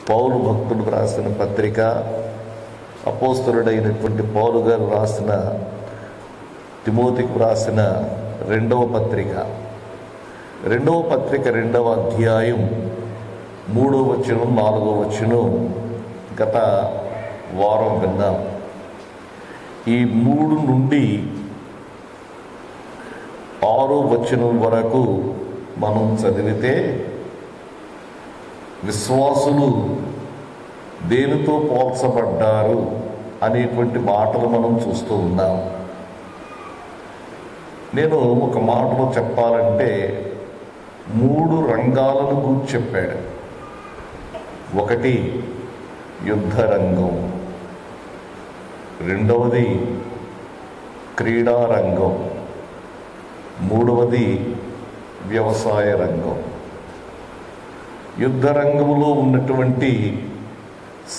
పౌలు భక్తుడు రాసిన పత్రిక, అపోస్తలుడైనటువంటి పౌలు గారు రాసిన తిమోతికి రాసిన రెండవ పత్రిక 2వ అధ్యాయం 3వ వచనం 4వ వచనం గత వారం విన్నాం. ఈ 3 నుండి 6వ వచనం వరకు మనం చదివితే విశ్వాసులు దేనితో పోల్చబడ్డారు అనేటువంటి మాటలు మనం చూస్తూ ఉన్నాం. నేను ఒక మాటలో చెప్పాలంటే 3 రంగాలను గురించి చెప్పాడు. ఒకటి యుద్ధ రంగం, రెండవది క్రీడా రంగం, మూడవది వ్యవసాయ రంగం. యుద్ధ రంగంలో ఉన్నటువంటి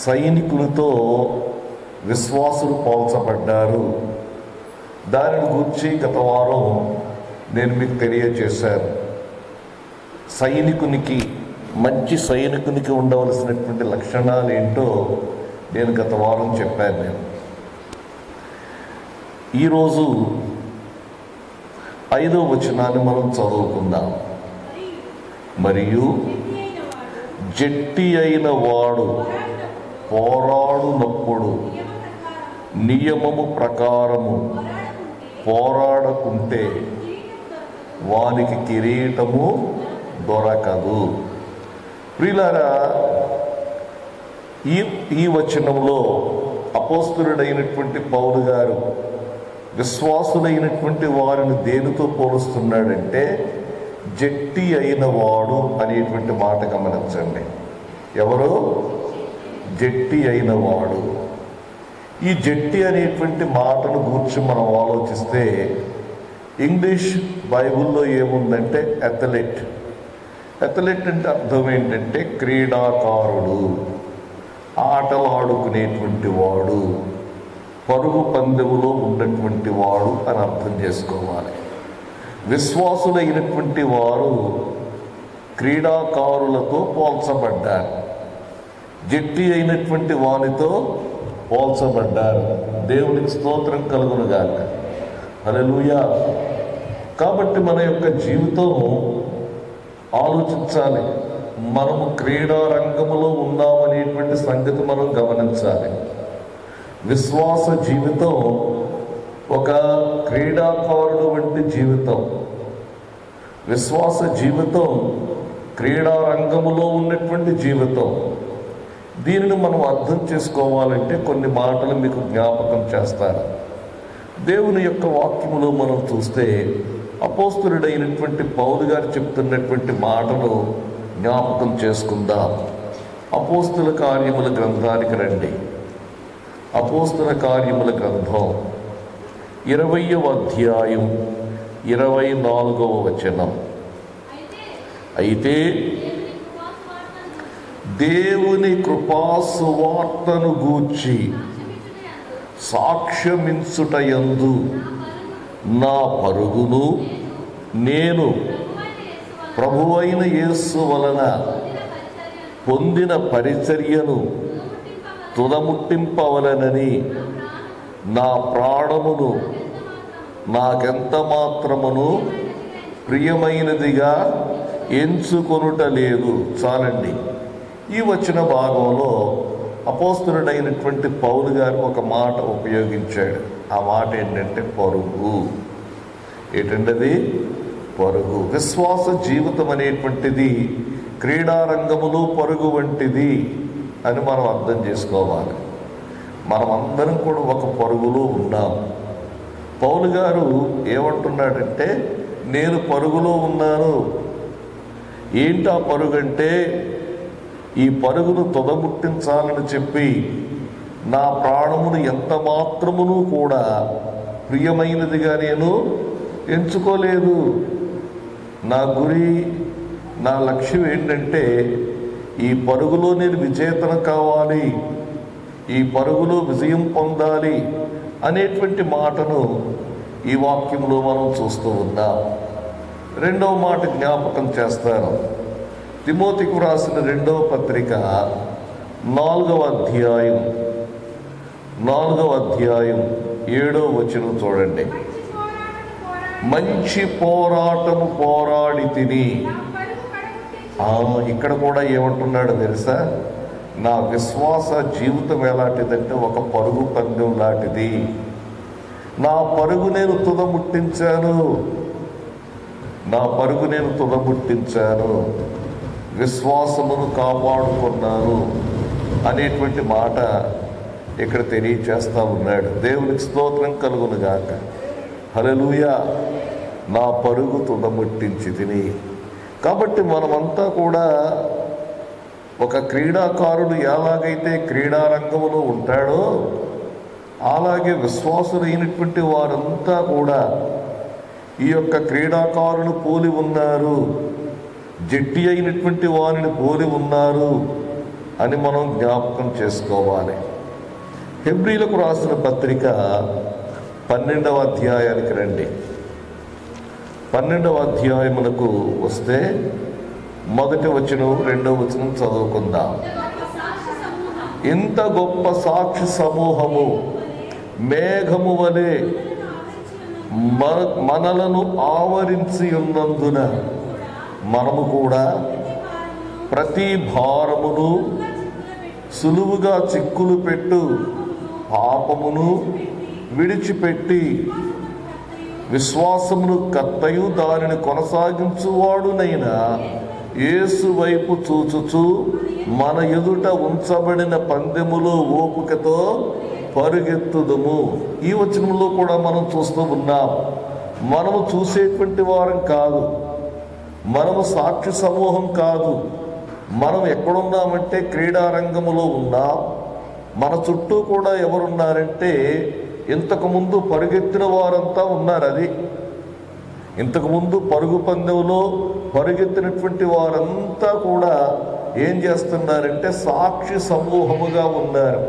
సైనికులతో విశ్వాసులు పోల్చబడ్డారు. దానిని గురించి గత వారం నేను మీకు తెలియజేశాను. మంచి సైనికునికి ఉండవలసినటువంటి లక్షణాలు ఏంటో నేను గత వారం చెప్పాను. ఈరోజు 5వ వచనాన్ని మనం చదువుకుందాం. మరియు జట్టి అయిన వాడు పోరాడునప్పుడు నియమము ప్రకారము పోరాడకుంటే వానికి కిరీటము దొరకదు. ప్రియులారా, ఈ వచనంలో అపోస్తలుడైనటువంటి పౌలు గారు విశ్వాసులైనటువంటి వారిని దేనితో పోలుస్తున్నాడంటే జట్టి అయిన వాడు అనేటువంటి మాట గమనించండి. ఎవరు? జట్టి అయిన వాడు. ఈ జట్టి అనేటువంటి మాటను గూర్చి మనం ఆలోచిస్తే ఇంగ్లీష్ బైబిల్లో ఏముందంటే అథ్లెట్ అంటే అర్థం ఏంటంటే క్రీడాకారుడు, ఆటలు ఆడుకునేటువంటి వాడు, పరుగు పందెములో ఉన్నటువంటి వాడు అని అర్థం చేసుకోవాలి. విశ్వాసులైనటువంటి వారు క్రీడాకారులతో పోల్చబడ్డారు, జట్టి అయినటువంటి వారితో పోల్చబడ్డారు. దేవునికి స్తోత్రం కలుగునుగాక. హల్లెలూయా. కాబట్టి మన యొక్క జీవితం ఆలోచించాలి. మనము క్రీడా రంగంలో ఉన్నామనేటువంటి సంగతి మనం గమనించాలి. విశ్వాస జీవితం ఒక క్రీడాకారుడు వంటి జీవితం. విశ్వాస జీవితం క్రీడా రంగంలో ఉన్నటువంటి జీవితం. దీనిని మనం అర్థం చేసుకోవాలంటే కొన్ని మాటలు మీకు జ్ఞాపకం చేస్తారు. దేవుని యొక్క వాక్యములో మనం చూస్తే అపోస్తలుడైనటువంటి పౌలు గారు చెప్తున్నటువంటి మాటలు జ్ఞాపకం చేసుకుందాం. అపోస్తల కార్యముల గ్రంథానికి రండి. అపోస్తల కార్యముల గ్రంథం 20వ అధ్యాయం 24వ వచనం. అయితే దేవుని కృపాసువార్తను గూర్చి సాక్ష్యమించుటయందు నా పరుగును నేను ప్రభువైన యేసు వలన పొందిన పరిచర్యను తుదముట్టింపవలనని నా ప్రాణమును నాకెంత మాత్రమును ప్రియమైనదిగా ఎంచుకొనుటలేదు. చాలండి. ఈ వచ్చిన భాగంలో అపోస్తలుడైనటువంటి పౌలు గారు ఒక మాట ఉపయోగించాడు. ఆ మాట ఏంటంటే పరుగు. ఏంటంటే పరుగు. విశ్వాస జీవితం అనేటువంటిది క్రీడారంగములో పరుగు వంటిది అని మనం అర్థం చేసుకోవాలి. మనం అందరం కూడా ఒక పరుగులో ఉన్నాం. పౌలు గారు ఏమంటున్నాడంటే నేను పరుగులో ఉన్నాను. ఏంటి ఆ పరుగు అంటే ఈ పరుగును తొదముట్టించాలని చెప్పి నా ప్రాణమును ఎంత మాత్రమును కూడా ప్రియమైనదిగా నేను ఎంచుకోలేదు. నా గురి, నా లక్ష్యం ఏంటంటే ఈ పరుగులో నేను విజేతను కావాలి, ఈ పరుగులో విజయం పొందాలి అనేటువంటి మాటను ఈ వాక్యంలో మనం చూస్తూ ఉన్నాం. రెండవ మాట జ్ఞాపకం చేస్తాను. తిమోతికి వ్రాసిన 2వ పత్రిక 4వ అధ్యాయం 7వ వచనం చూడండి. మంచి పోరాటము పోరాడి తిని. ఇక్కడ కూడా ఏమంటున్నాడు తెలుసా? నా విశ్వాస జీవితం ఎలాంటిదంటే ఒక పరుగు పందెం లాంటిది. నా పరుగు నేను తుదముట్టించాను, విశ్వాసమును కాపాడుకున్నాను అనేటువంటి మాట ఇక్కడ తెలియచేస్తా ఉన్నాడు. దేవునికి స్తోత్రం కలుగును గాక. హల్లెలూయా. నా పరుగు తుదముట్టించి తిని. కాబట్టి మనమంతా కూడా ఒక క్రీడాకారుడు ఎలాగైతే క్రీడారంగంలో ఉంటాడో అలాగే విశ్వాసులైనటువంటి వారంతా కూడా ఈ యొక్క క్రీడాకారుని పోలి ఉన్నారు, జట్టి అయినటువంటి వారిని పోలి ఉన్నారు అని మనం జ్ఞాపకం చేసుకోవాలి. హెబ్రీలకు రాసిన పత్రిక 12వ అధ్యాయానికి రండి. 12వ అధ్యాయమునకు వస్తే 1వ వచనం 2వ వచనం చదువుకుందాం. ఇంత గొప్ప సాక్షి సమూహము మేఘము వలె మనలను ఆవరించి ఉన్నందున మనము కూడా ప్రతి భారమును సులువుగా చిక్కులు పెట్టు పాపమును విడిచిపెట్టి విశ్వాసమును కర్తయు దానిని కొనసాగించువాడునైనా యేసు వైపు చూచుచు మన ఎదుట ఉంచబడిన పందెములో ఓపికతో పరుగెత్తుదుము. ఈ వచనంలో కూడా మనం చూస్తూ ఉన్నాం. మనము చూసేటువంటి వారం కాదు, మనము సాక్షి సమూహం కాదు. మనం ఎక్కడున్నామంటే క్రీడారంగంలో ఉన్నాం. మన చుట్టూ కూడా ఎవరున్నారంటే ఇంతకుముందు పరుగెత్తిన వారంతా ఉన్నారు. అది ఇంతకుముందు పరుగు పందెంలో పరుగెత్తినటువంటి వారంతా కూడా ఏం చేస్తున్నారంటే సాక్షి సమూహముగా ఉన్నారు.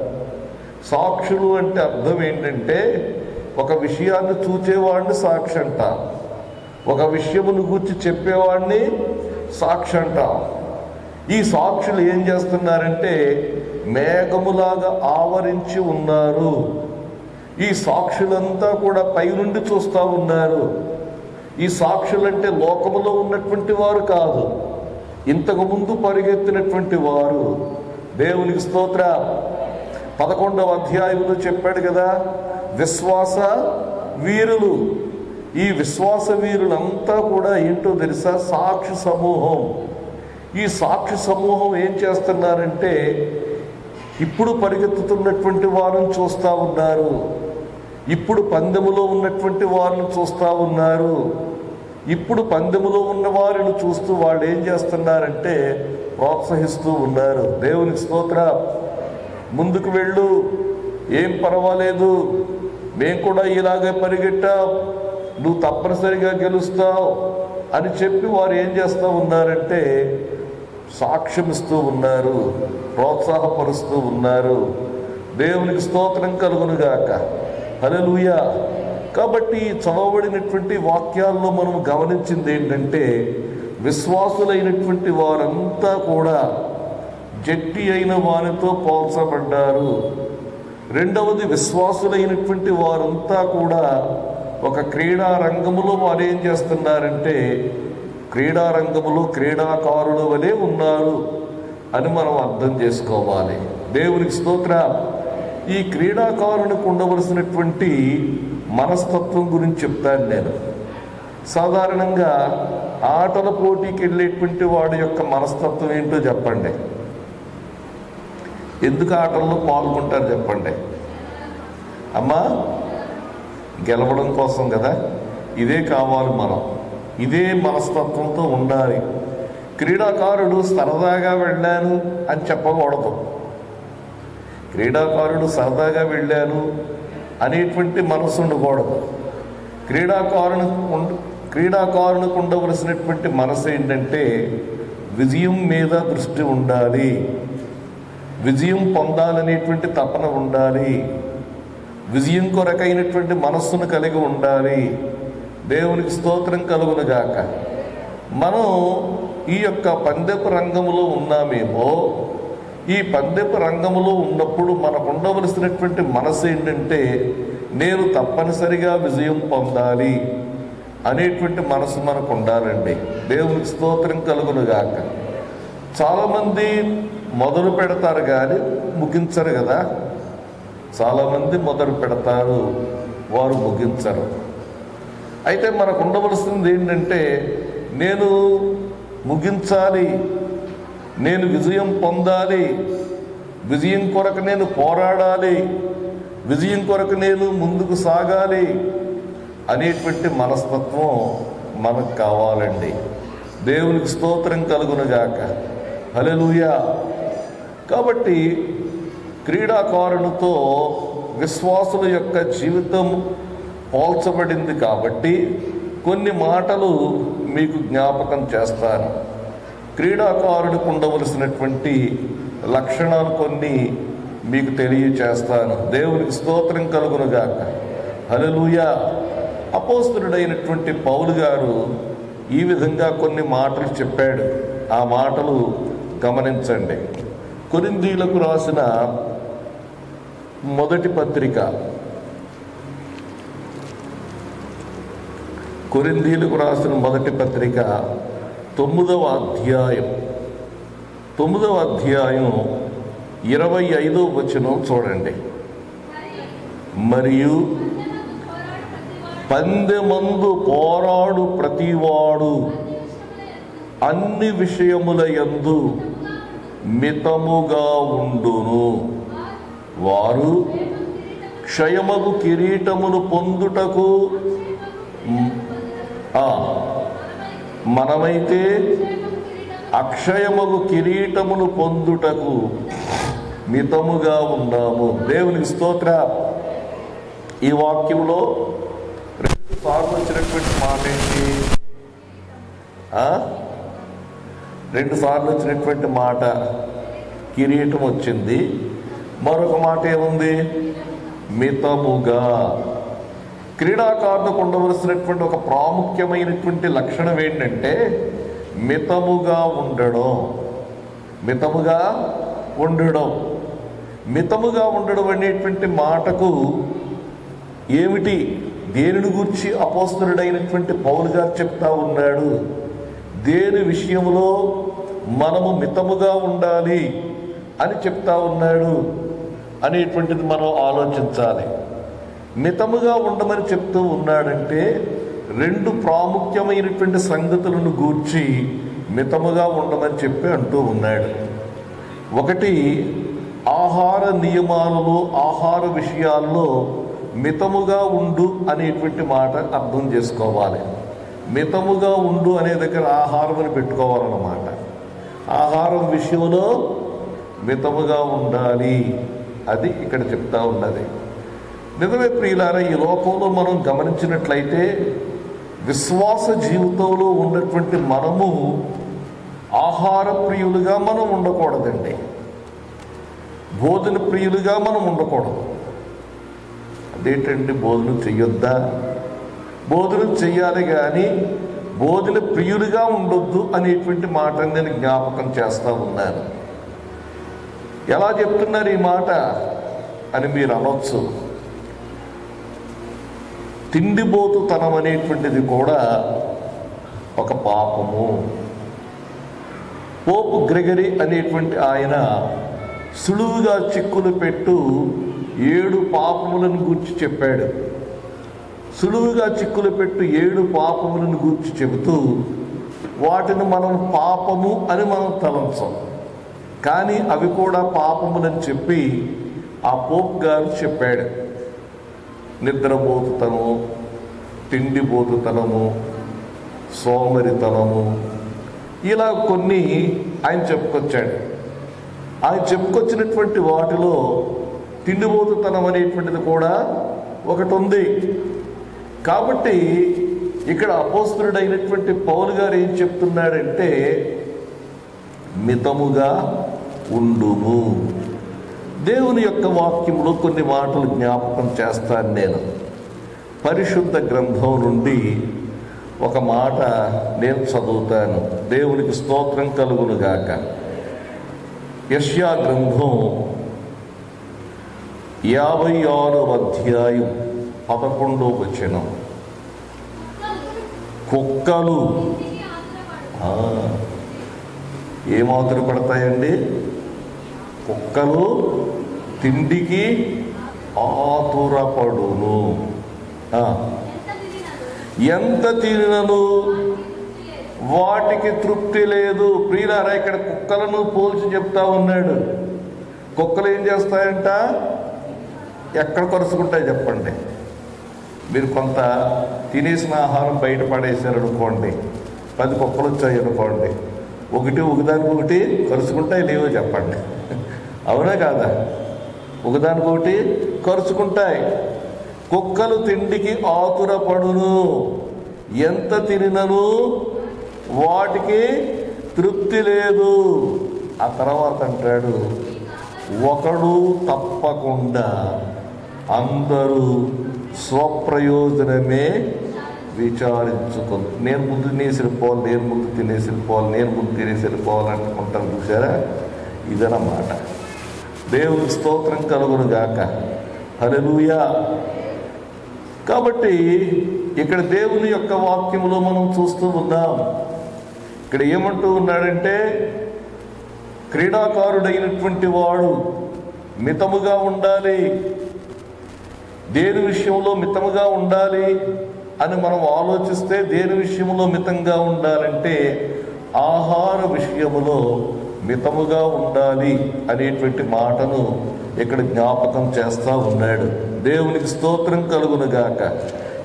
సాక్షులు అంటే అర్థం ఏంటంటే ఒక విషయాన్ని చూచేవాడిని సాక్షి అంటాం, ఒక విషయమును గురించి చెప్పేవాడిని సాక్షి అంటాం. ఈ సాక్షులు ఏం చేస్తున్నారంటే మేఘములాగా ఆవరించి ఉన్నారు. ఈ సాక్షులంతా కూడా పైనుండి చూస్తూ ఉన్నారు. ఈ సాక్షులంటే లోకములో ఉన్నటువంటి వారు కాదు, ఇంతకుముందు పరిగెత్తినటువంటి వారు. దేవునికి స్తోత్ర. 11వ అధ్యాయంలో చెప్పాడు కదా, విశ్వాస వీరులు. ఈ విశ్వాస వీరులంతా కూడా ఏంటో తెలుసా? సాక్షి సమూహం. ఈ సాక్షి సమూహం ఏం చేస్తున్నారంటే ఇప్పుడు పరిగెత్తుతున్నటువంటి వారిని చూస్తూ ఉన్నారు, ఇప్పుడు పందెములో ఉన్నటువంటి వారిని చూస్తూ ఉన్నారు. ఇప్పుడు పందెములో ఉన్న వారిని చూస్తూ వాళ్ళు ఏం చేస్తున్నారంటే ప్రోత్సహిస్తూ ఉన్నారు. దేవునికి స్తోత్ర. ముందుకు వెళ్ళు, ఏం పర్వాలేదు, మేము కూడా ఇలాగే పరిగెట్టాం, నువ్వు తప్పనిసరిగా గెలుస్తావు అని చెప్పి వారు ఏం చేస్తూ ఉన్నారంటే సాక్ష్యం ఇస్తూ ఉన్నారు, ప్రోత్సాహపరుస్తూ ఉన్నారు. దేవునికి స్తోత్రం కలుగునుగాక. హల్లెలూయా. కాబట్టి చదవబడినటువంటి వాక్యాల్లో మనం గమనించింది ఏంటంటే విశ్వాసులైనటువంటి వారంతా కూడా జట్టి అయిన వారితో పోల్చబడ్డారు. రెండవది, విశ్వాసులైనటువంటి వారంతా కూడా ఒక క్రీడా రంగములో వారు ఏం చేస్తున్నారంటే క్రీడా రంగములో క్రీడాకారుల వలె ఉన్నారు అని మనం అర్థం చేసుకోవాలి. దేవునికి స్తోత్ర. ఈ క్రీడాకారునికి ఉండవలసినటువంటి మనస్తత్వం గురించి చెప్తాను నేను. సాధారణంగా ఆటల పోటీకి వెళ్ళేటువంటి వాడి యొక్క మనస్తత్వం ఏంటో చెప్పండి. ఎందుకు ఆటల్లో పాల్గొంటారు చెప్పండి? అమ్మా, గెలవడం కోసం కదా. ఇదే కావాలి, మనం ఇదే మనస్తత్వంతో ఉండాలి. క్రీడాకారుడు సరదాగా వెళ్ళాను అని చెప్పకూడదు. క్రీడాకారుడు సరదాగా వెళ్ళాను అనేటువంటి మనసు ఉండకూడదు. క్రీడాకారునికి ఉండవలసినటువంటి మనసు ఏంటంటే విజయం మీద దృష్టి ఉండాలి, విజయం పొందాలనేటువంటి తపన ఉండాలి, విజయం కొరకైనటువంటి మనస్సును కలిగి ఉండాలి. దేవునికి స్తోత్రం కలుగునుగాక. మనం ఈ యొక్క పందెపు రంగంలో ఉన్నామేమో, ఈ పందెపు రంగంలో ఉన్నప్పుడు మనకు ఉండవలసినటువంటి మనసు ఏంటంటే, నేను తప్పనిసరిగా విజయం పొందాలి అనేటువంటి మనసు మనకు ఉండాలండి. దేవునికి స్తోత్రం కలుగునుగాక. చాలామంది మొదలు పెడతారు కానీ ముగించరు కదా. చాలామంది మొదలు పెడతారు, వారు ముగించరు. అయితే మనకు ఉండవలసింది ఏంటంటే, నేను ముగించాలి, నేను విజయం పొందాలి, విజయం కొరకు నేను పోరాడాలి, విజయం కొరకు నేను ముందుకు సాగాలి అనేటువంటి మనస్తత్వం మనకు కావాలండి. దేవునికి స్తోత్రం కలుగునుగాక. హల్లెలూయా. కాబట్టి క్రీడాకారునితో విశ్వాసుల యొక్క జీవితం పోల్చబడింది కాబట్టి కొన్ని మాటలు మీకు జ్ఞాపకం చేస్తాను. క్రీడాకారుడికి ఉండవలసినటువంటి లక్షణాలు కొన్ని మీకు తెలియచేస్తాను. దేవునికి స్తోత్రం కలుగునుగాక. హల్లెలూయా. అపోస్తలుడైనటువంటి పౌలు గారు ఈ విధంగా కొన్ని మాటలు చెప్పాడు. ఆ మాటలు గమనించండి. కొరింథీయులకు రాసిన మొదటి పత్రిక, కొరింథీయులకు రాసిన మొదటి పత్రిక 9వ అధ్యాయం 25వ వచనం చూడండి. మరియు పందెమందు పోరాడు ప్రతివాడు అన్ని విషయముల యందు మితముగా ఉండును. వారు క్షయమగు కిరీటమును పొందుటకు, మనమైతే అక్షయమగు కిరీటమును పొందుటకు మితముగా ఉన్నాము. దేవునికి స్తోత్ర. ఈ వాక్యంలో 2 సార్లు వచ్చినటువంటి మాట ఏంటి? 2 సార్లు వచ్చినటువంటి మాట కిరీటం వచ్చింది. మరొక మాట ఏముంది? మితముగా. క్రీడాకారులకు ఉండవలసినటువంటి ఒక ప్రాముఖ్యమైనటువంటి లక్షణం ఏంటంటే మితముగా ఉండడం. మితముగా ఉండడం. మితముగా ఉండడం అనేటువంటి మాటకు ఏమిటి, దేనిని గూర్చి అపోస్తలుడైనటువంటి పౌలు గారు చెప్తా ఉన్నాడు? దేని విషయంలో మనము మితముగా ఉండాలి అని చెప్తా ఉన్నాడు అనేటువంటిది మనం ఆలోచించాలి. మితముగా ఉండమని చెప్తూ ఉన్నాడంటే 2 ప్రాముఖ్యమైనటువంటి సంగతులను గూర్చి మితముగా ఉండమని చెప్పి అంటూ ఉన్నాడు. ఒకటి, ఆహార నియమాలలో, ఆహార విషయాల్లో మితముగా ఉండు అనేటువంటి మాట అర్థం చేసుకోవాలి. మితముగా ఉండు అనే దగ్గర ఆహారం అని పెట్టుకోవాలన్నమాట. ఆహారం విషయంలో మితముగా ఉండాలి, అది ఇక్కడ చెప్తా ఉన్నది. నిజమే ప్రియులారా, ఈ లోకంలో మనం గమనించినట్లయితే విశ్వాస జీవితంలో ఉన్నటువంటి మనము ఆహార ప్రియులుగా మనం ఉండకూడదండి. భోజన ప్రియులుగా మనం ఉండకూడదు. అదేంటండి, భోజనం చెయ్యొద్దా? భోజనం చెయ్యాలి కానీ భోజన ప్రియులుగా ఉండొద్దు అనేటువంటి మాట నేను జ్ఞాపకం చేస్తూ ఉన్నాను. ఎలా చెప్తున్నారు ఈ మాట అని మీరు అనొచ్చు. తిండిబోతుతనం అనేటువంటిది కూడా ఒక పాపము. పోపు గ్రెగరీ అనేటువంటి ఆయన సులువుగా చిక్కులు పెట్టు 7 పాపములను గూర్చి చెప్పాడు. సులువుగా చిక్కులు పెట్టు 7 పాపములను గూర్చి చెబుతూ వాటిని మనం పాపము అని మనం తలంచాం, కానీ అవి కూడా పాపములని చెప్పి ఆ పోప్ గారు చెప్పాడు. నిద్రపోతుతనము, తిండిపోతుతనము, సోమరితనము, ఇలా కొన్ని ఆయన చెప్పుకొచ్చాడు. ఆయన చెప్పుకొచ్చినటువంటి వాటిలో తిండిపోతుతనం అనేటువంటిది కూడా ఒకటి ఉంది. కాబట్టి ఇక్కడ అపోస్తలుడైనటువంటి పౌలు గారు ఏం చెప్తున్నాడంటే మితముగా ఉండుము. దేవుని యొక్క వాక్యంలో కొన్ని మాటలు జ్ఞాపకం చేస్తాను నేను. పరిశుద్ధ గ్రంథం నుండి ఒక మాట నేను చదువుతాను. దేవునికి స్తోత్రం కలుగునుగాక. యెషయా గ్రంథం 56వ అధ్యాయం 11వ వచనం. కుక్కలు ఏం ఆతురపడతాయండి? కుక్కలు తిండికి ఆతురపడును. ఎంత తినను వాటికి తృప్తి లేదు. ప్రియులారా, ఇక్కడ కుక్కలను పోల్చి చెప్తా ఉన్నాడు. కుక్కలు ఏం చేస్తాయంట? ఎక్కడ కరుచుకుంటాయి చెప్పండి? మీరు కొంత తినేసిన ఆహారం బయట పడేసారు అనుకోండి, 10 కుక్కలు వచ్చాయి అనుకోండి, ఒకదానికొకటి కరుచుకుంటాయి లేవో చెప్పండి? అవునా కాదా? ఒకదానికొకటి కరుచుకుంటాయి. కుక్కలు తిండికి ఆతురపడును, ఎంత తినను వాటికి తృప్తి లేదు. ఆ తర్వాత అంటాడు, ఒకడు తప్పకుండా అందరూ స్వప్రయోజనమే విచారించుకుంది. నేను ముందు తినేసి వెళ్ళిపోవాలి, నేను ముందు తినేసి వెళ్ళిపోవాలి, నేను ముందు తినేసి వెళ్ళిపోవాలి అనుకుంటాను. చూసారా? ఇదన్నమాట. దేవునికి స్తోత్రం కలుగును గాక. హల్లెలూయా. కాబట్టి ఇక్కడ దేవుని యొక్క వాక్యములో మనం చూస్తూ ఉన్నాం. ఇక్కడ ఏమంటూ ఉన్నాడంటే, క్రీడాకారుడైనటువంటి వాడు మితముగా ఉండాలి. దేని విషయంలో మితముగా ఉండాలి అని మనం ఆలోచిస్తే, దేని విషయంలో మితంగా ఉండాలంటే ఆహార విషయములో మితముగా ఉండాలి అనేటువంటి మాటను ఇక్కడ జ్ఞాపకం చేస్తూ ఉన్నాడు. దేవునికి స్తోత్రం కలుగును గాక.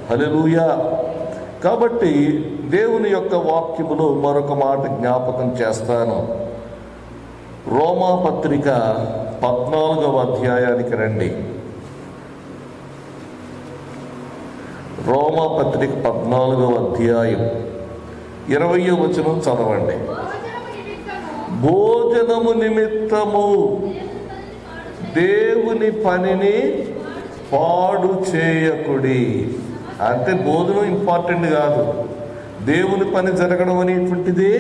హల్లెలూయా. కాబట్టి దేవుని యొక్క వాక్యములో మరొక మాట జ్ఞాపకం చేస్తాను. రోమాపత్రిక 14వ అధ్యాయానికి రండి. రోమాపత్రిక 14వ అధ్యాయం 20వ వచనం చదవండి. భోజనము నిమిత్తము దేవుని పనిని పాడు చేయకుడి. అంటే భోజనం ఇంపార్టెంట్ కాదు, దేవుని పని జరగడం అనేటువంటిది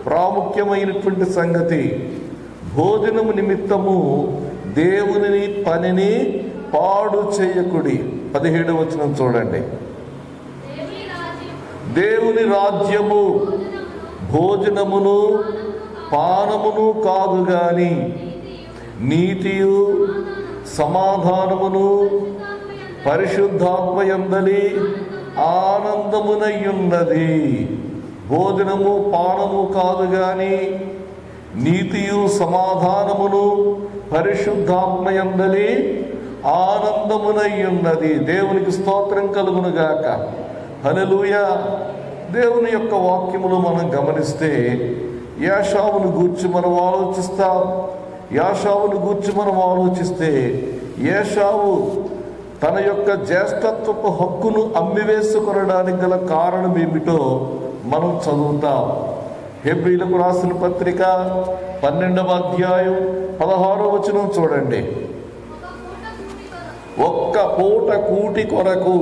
ప్రాముఖ్యమైనటువంటి సంగతి. భోజనము నిమిత్తము దేవుని పనిని పాడు చేయకుడి. 17వ వచనం చూడండి. దేవుని రాజ్యము భోజనమును పానమును కాదు గాని నీతియు సమాధానమును పరిశుద్ధాత్మయందలి ఆనందమునయ్యున్నది. భోజనము పానము కాదు గాని నీతియు సమాధానమును పరిశుద్ధాత్మయందలి ఆనందమునయ్యున్నది. దేవునికి స్తోత్రం కలుగును గాక. హల్లెలూయా. దేవుని యొక్క వాక్యములు మనం గమనిస్తే యాషావును గూర్చి మనం ఆలోచిస్తాం. యాషావును గూర్చి మనం ఆలోచిస్తే, ఏషావు తన యొక్క జ్యేష్ఠత్వపు హక్కును అమ్మివేసుకొనడానికి గల కారణం ఏమిటో మనం చదువుతాం. హెబ్రీలకు రాసిన పత్రిక 12వ అధ్యాయం 16వ వచనం చూడండి. ఒక్క పూట కూటి కొరకు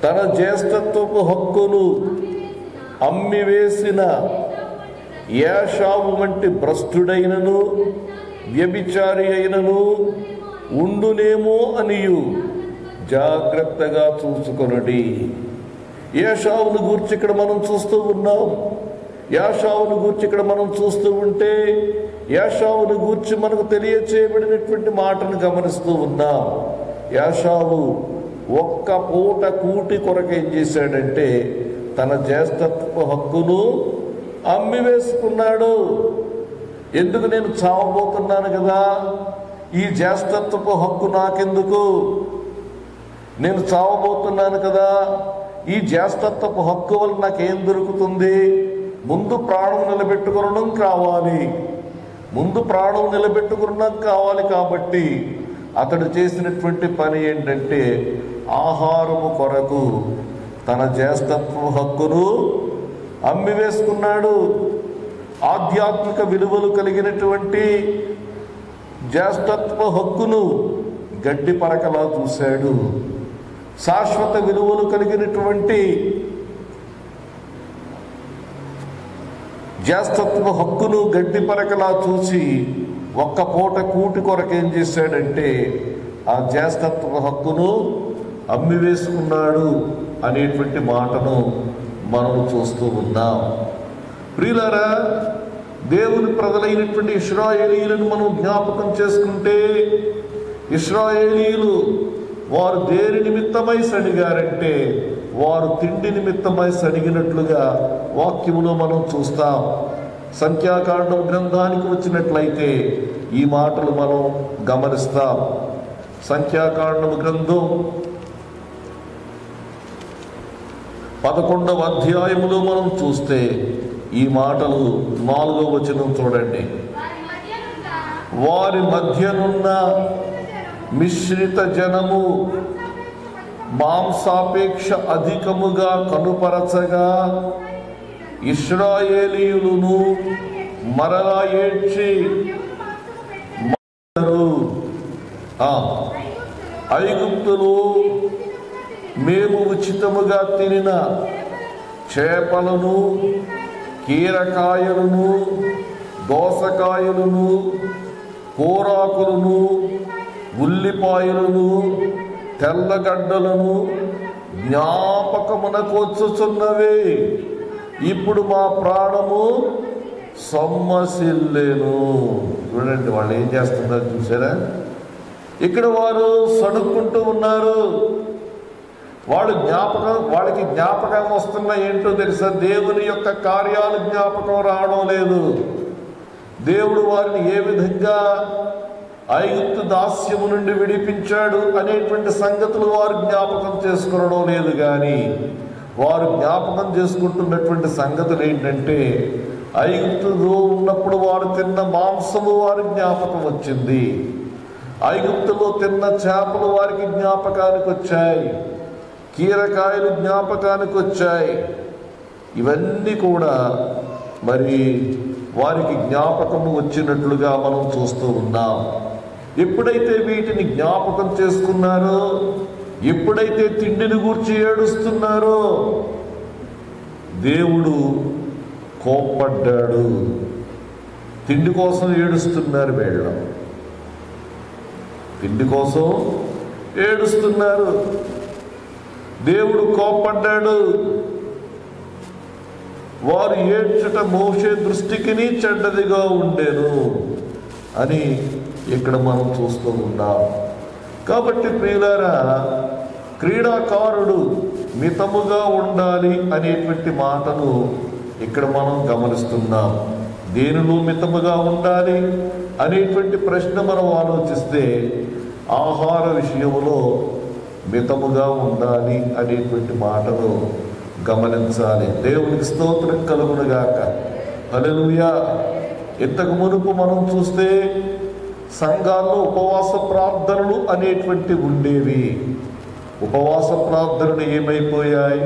తన జ్యేష్ఠత్వపు హక్కును అమ్మివేసిన ఏషావు వంటి భ్రష్టుడైనను వ్యభిచారి అయినను ఉండునేమో అనియు జాగ్రత్తగా చూసుకొనుడి. ఏషావును గూర్చి ఇక్కడ మనం చూస్తూ ఉన్నాం. యాషావును గూర్చి ఇక్కడ మనం చూస్తూ ఉంటే, యాషావును గూర్చి మనకు తెలియచేయబడినటువంటి మాటను గమనిస్తూ ఉన్నాం. యాషావు ఒక్క పూట కూటి కొరకు ఏం చేశాడంటే, తన జ్యేష్ఠత్వ హక్కును అమ్మివేసుకున్నాడు. ఎందుకు? నేను చావబోతున్నాను కదా, ఈ జ్యేష్ఠత్వపు హక్కు నాకెందుకు? నేను చావబోతున్నాను కదా, ఈ జ్యేష్ఠత్వపు హక్కు వల్ల నాకేం దొరుకుతుంది? ముందు ప్రాణం నిలబెట్టుకోవడం కావాలి, ముందు ప్రాణం నిలబెట్టుకోవడం కావాలి. కాబట్టి అతడు చేసినటువంటి పని ఏంటంటే, ఆహారము కొరకు తన జ్యేష్ఠత్వ హక్కును అమ్మివేసుకున్నాడు. ఆధ్యాత్మిక విలువలు కలిగినటువంటి జ్యేష్ఠత్వ హక్కును గడ్డి పరకలా చూశాడు. శాశ్వత విలువలు కలిగినటువంటి జ్యేష్ఠత్వ హక్కును గడ్డి పరకలా చూసి ఒక్క పూట కూటి కొరకు ఏం చేశాడంటే ఆ జ్యేష్ఠత్వ హక్కును అమ్మివేసుకున్నాడు అనేటువంటి మాటను మనం చూస్తూ ఉన్నాం. ప్రియులారా, దేవుని ప్రజలైనటువంటి ఇశ్రాయేలీయులను మనం జ్ఞాపకం చేసుకుంటే, ఇశ్రాయేలీయులు వారు దేని నిమిత్తమై సణిగారంటే వారు తిండి నిమిత్తమై సణిగినట్లుగా వాక్యములో మనం చూస్తాం. సంఖ్యాకాండం గ్రంథానికి వచ్చినట్లయితే ఈ మాటలు మనం గమనిస్తాం. సంఖ్యాకాండం గ్రంథం 11వ అధ్యాయములో మనం చూస్తే ఈ మాటలు 4వ వచనం చూడండి. వారి మధ్యనున్న మిశ్రిత జనము మాంసాపేక్ష అధికముగా కనుపరచగా ఇశ్రాయేలీయులను మరలా ఏడ్చి ఐగుప్తులు మేము ఉచితముగా తినిన చేపలను, కీరకాయలను, దోసకాయలను, కూరాకులను, ఉల్లిపాయలను, తెల్లగడ్డలను జ్ఞాపకమునకు వచ్చుచున్నవే. ఇప్పుడు మా ప్రాణము సొమ్మసిల్లేను. చూడండి వాళ్ళు ఏం చేస్తున్నారు చూసారా? ఇక్కడ వారు సణుక్కుంటూ ఉన్నారు. వాళ్ళకి జ్ఞాపకం వస్తున్న ఏంటో తెలుసా? దేవుని యొక్క కార్యాలు జ్ఞాపకం రావడం లేదు. దేవుడు వారిని ఏ విధంగా ఐగుప్తు దాస్యము నుండి విడిపించాడు అనేటువంటి సంగతులు వారు జ్ఞాపకం చేసుకునడం లేదు. కానీ వారు జ్ఞాపకం చేసుకుంటున్నటువంటి సంగతులు ఏంటంటే, ఐగుప్తులో ఉన్నప్పుడు వారు తిన్న మాంసము వారి జ్ఞాపకం వచ్చింది. ఐగుప్తులో తిన్న చేపలు వారికి జ్ఞాపకానికి వచ్చాయి. కీరకాయలు జ్ఞాపకానికి వచ్చాయి. ఇవన్నీ కూడా మరి వారికి జ్ఞాపకము వచ్చినట్లుగా మనం చూస్తూ ఉన్నాం. ఎప్పుడైతే వీటిని జ్ఞాపకం చేసుకున్నారో, ఎప్పుడైతే తిండిని గూర్చి ఏడుస్తున్నారో దేవుడు కోప్పడ్డాడు. తిండి కోసం ఏడుస్తున్నారు వీళ్ళు, తిండి కోసం ఏడుస్తున్నారు. దేవుడు కోప్పడ్డాడు. వారు ఏడ్చుట మోషే దృష్టికి చెడ్డదిగా ఉండేను అని ఇక్కడ మనం చూస్తూ ఉన్నాం. కాబట్టి ప్రియులారా, క్రీడాకారుడు మితముగా ఉండాలి అనేటువంటి మాటను ఇక్కడ మనం గమనిస్తున్నాం. దేనిలో మితముగా ఉండాలి అనేటువంటి ప్రశ్న మనం ఆలోచిస్తే ఆహార విషయంలో మితముగా ఉండాలి అనేటువంటి మాటను గమనించాలి. దేవునికి స్తోత్రం కలుగునుగాక. హల్లెలూయా. ఇంతకు మునుపు మనం చూస్తే సంఘాల్లో ఉపవాస ప్రార్థనలు అనేటువంటి ఉండేవి. ఉపవాస ప్రార్థనలు ఏమైపోయాయి?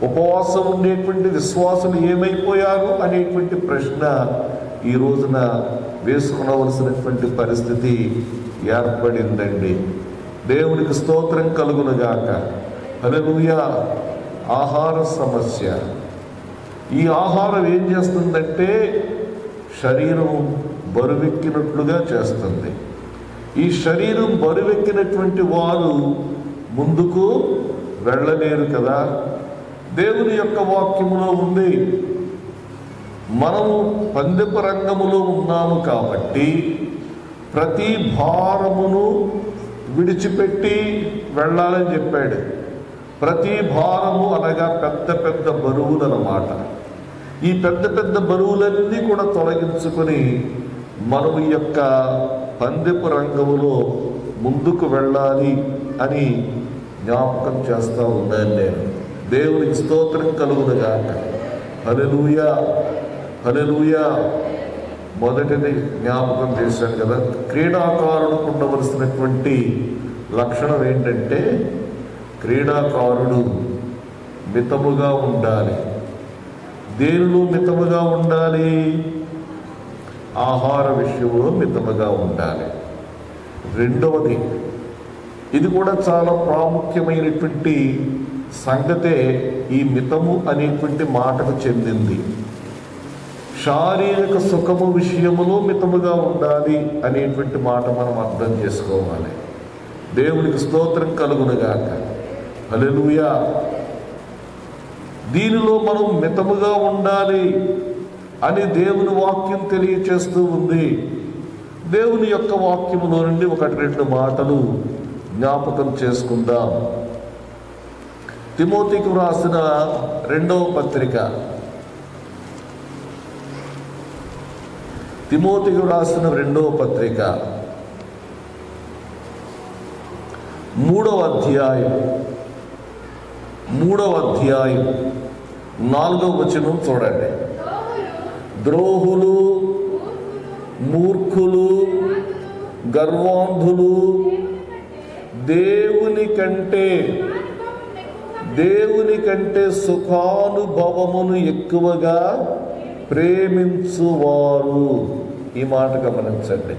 ఉపవాసం ఉండేటువంటి విశ్వాసులు ఏమైపోయారు అనేటువంటి ప్రశ్న ఈ రోజున వేసుకునవలసినటువంటి పరిస్థితి ఏర్పడిందండి. దేవునికి స్తోత్రం కలుగునుగాక. హల్లెలూయా. ఆహార సమస్య. ఈ ఆహారం ఏం చేస్తుందంటే శరీరం బరువెక్కినట్లుగా చేస్తుంది. ఈ శరీరం బరువెక్కినటువంటి వారు ముందుకు వెళ్ళలేరు కదా. దేవుని యొక్క వాక్యములో ఉంది, మనము పందెపు రంగములో ఉన్నాము కాబట్టి ప్రతి భారమును విడిచిపెట్టి వెళ్ళాలని చెప్పాడు. ప్రతి భారము అనగా పెద్ద పెద్ద బరువులు అన్నమాట. ఈ పెద్ద పెద్ద బరువులన్నీ కూడా తొలగించుకొని మనం ఈ యొక్క పందెపు రంగములో ముందుకు వెళ్ళాలి అని జ్ఞాపకం చేస్తూ ఉన్నాను నేను. దేవునికి స్తోత్రం కలుగునుగాక. హల్లెలూయా, హల్లెలూయా. మొదటిది జ్ఞాపకం చేశాను కదా, క్రీడాకారుడికి ఉండవలసినటువంటి లక్షణం ఏంటంటే క్రీడాకారుడు మితముగా ఉండాలి. దేనిలో మితముగా ఉండాలి? ఆహార విషయంలో మితముగా ఉండాలి. రెండవది, ఇది కూడా చాలా ప్రాముఖ్యమైనటువంటి సంగతే ఈ మితము అనేటువంటి మాటకు చెందింది. శారీరక సుఖము విషయములో మితముగా ఉండాలి అనేటువంటి మాట మనం అర్థం చేసుకోవాలి. దేవునికి స్తోత్రం కలుగునుగాక. హల్లెలూయా. దీనిలో మనం మితముగా ఉండాలి అని దేవుని వాక్యం తెలియచేస్తూ ఉంది. దేవుని యొక్క వాక్యములో నుండి 1-2 మాటలు జ్ఞాపకం చేసుకుందాం. తిమోతికి వ్రాసిన 2వ పత్రిక, తిమోతికి వ్రాసిన 2వ పత్రిక 3వ అధ్యాయం 4వ వచనం చూడండి. ద్రోహులు, మూర్ఖులు, గర్వాంధులు దేవుని కంటే సుఖానుభవమును ఎక్కువగా ప్రేమించువారు. ఈ మాట గమనించండి.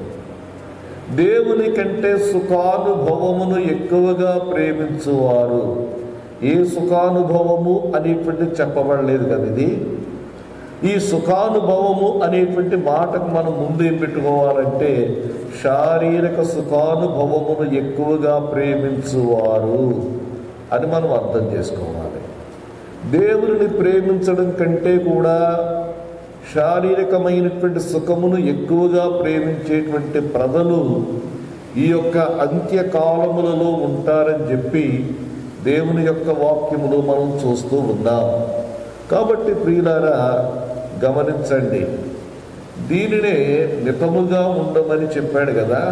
దేవుని కంటే సుఖానుభవమును ఎక్కువగా ప్రేమించువారు. ఏ సుఖానుభవము అనేటువంటి చెప్పబడలేదు కదా. ఈ సుఖానుభవము అనేటువంటి మాటకు మనం ముందు ఏం పెట్టుకోవాలంటే శారీరక సుఖానుభవమును ఎక్కువగా ప్రేమించువారు అని మనం అర్థం చేసుకోవాలి. దేవుని ప్రేమించడం కంటే కూడా శారీరకమైనటువంటి సుఖమును ఎక్కువగా ప్రేమించేటువంటి ప్రజలు ఈ యొక్క అంత్యకాలములలో ఉంటారని చెప్పి దేవుని యొక్క వాక్యములో మనం చూస్తూ ఉన్నాం. కాబట్టి ప్రియులారా గమనించండి, దీనినే మితముగా ఉండమని చెప్పాడు కదా.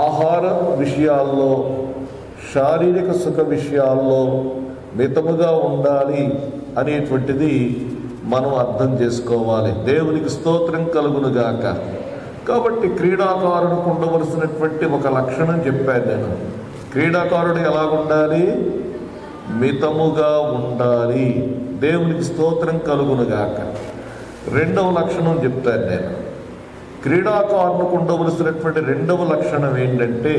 ఆహార విషయాల్లో, శారీరక సుఖ విషయాల్లో మితముగా ఉండాలి అనేటువంటిది మనం అర్థం చేసుకోవాలి. దేవునికి స్తోత్రం కలుగునుగాక. కాబట్టి క్రీడాకారుడికి ఉండవలసినటువంటి ఒక లక్షణం చెప్పాను నేను. క్రీడాకారుడు ఎలాగుండాలి? మితముగా ఉండాలి. దేవునికి స్తోత్రం కలుగునుగాక. 2వ లక్షణం చెప్తాను నేను. క్రీడాకారునికి ఉండవలసినటువంటి 2వ లక్షణం ఏంటంటే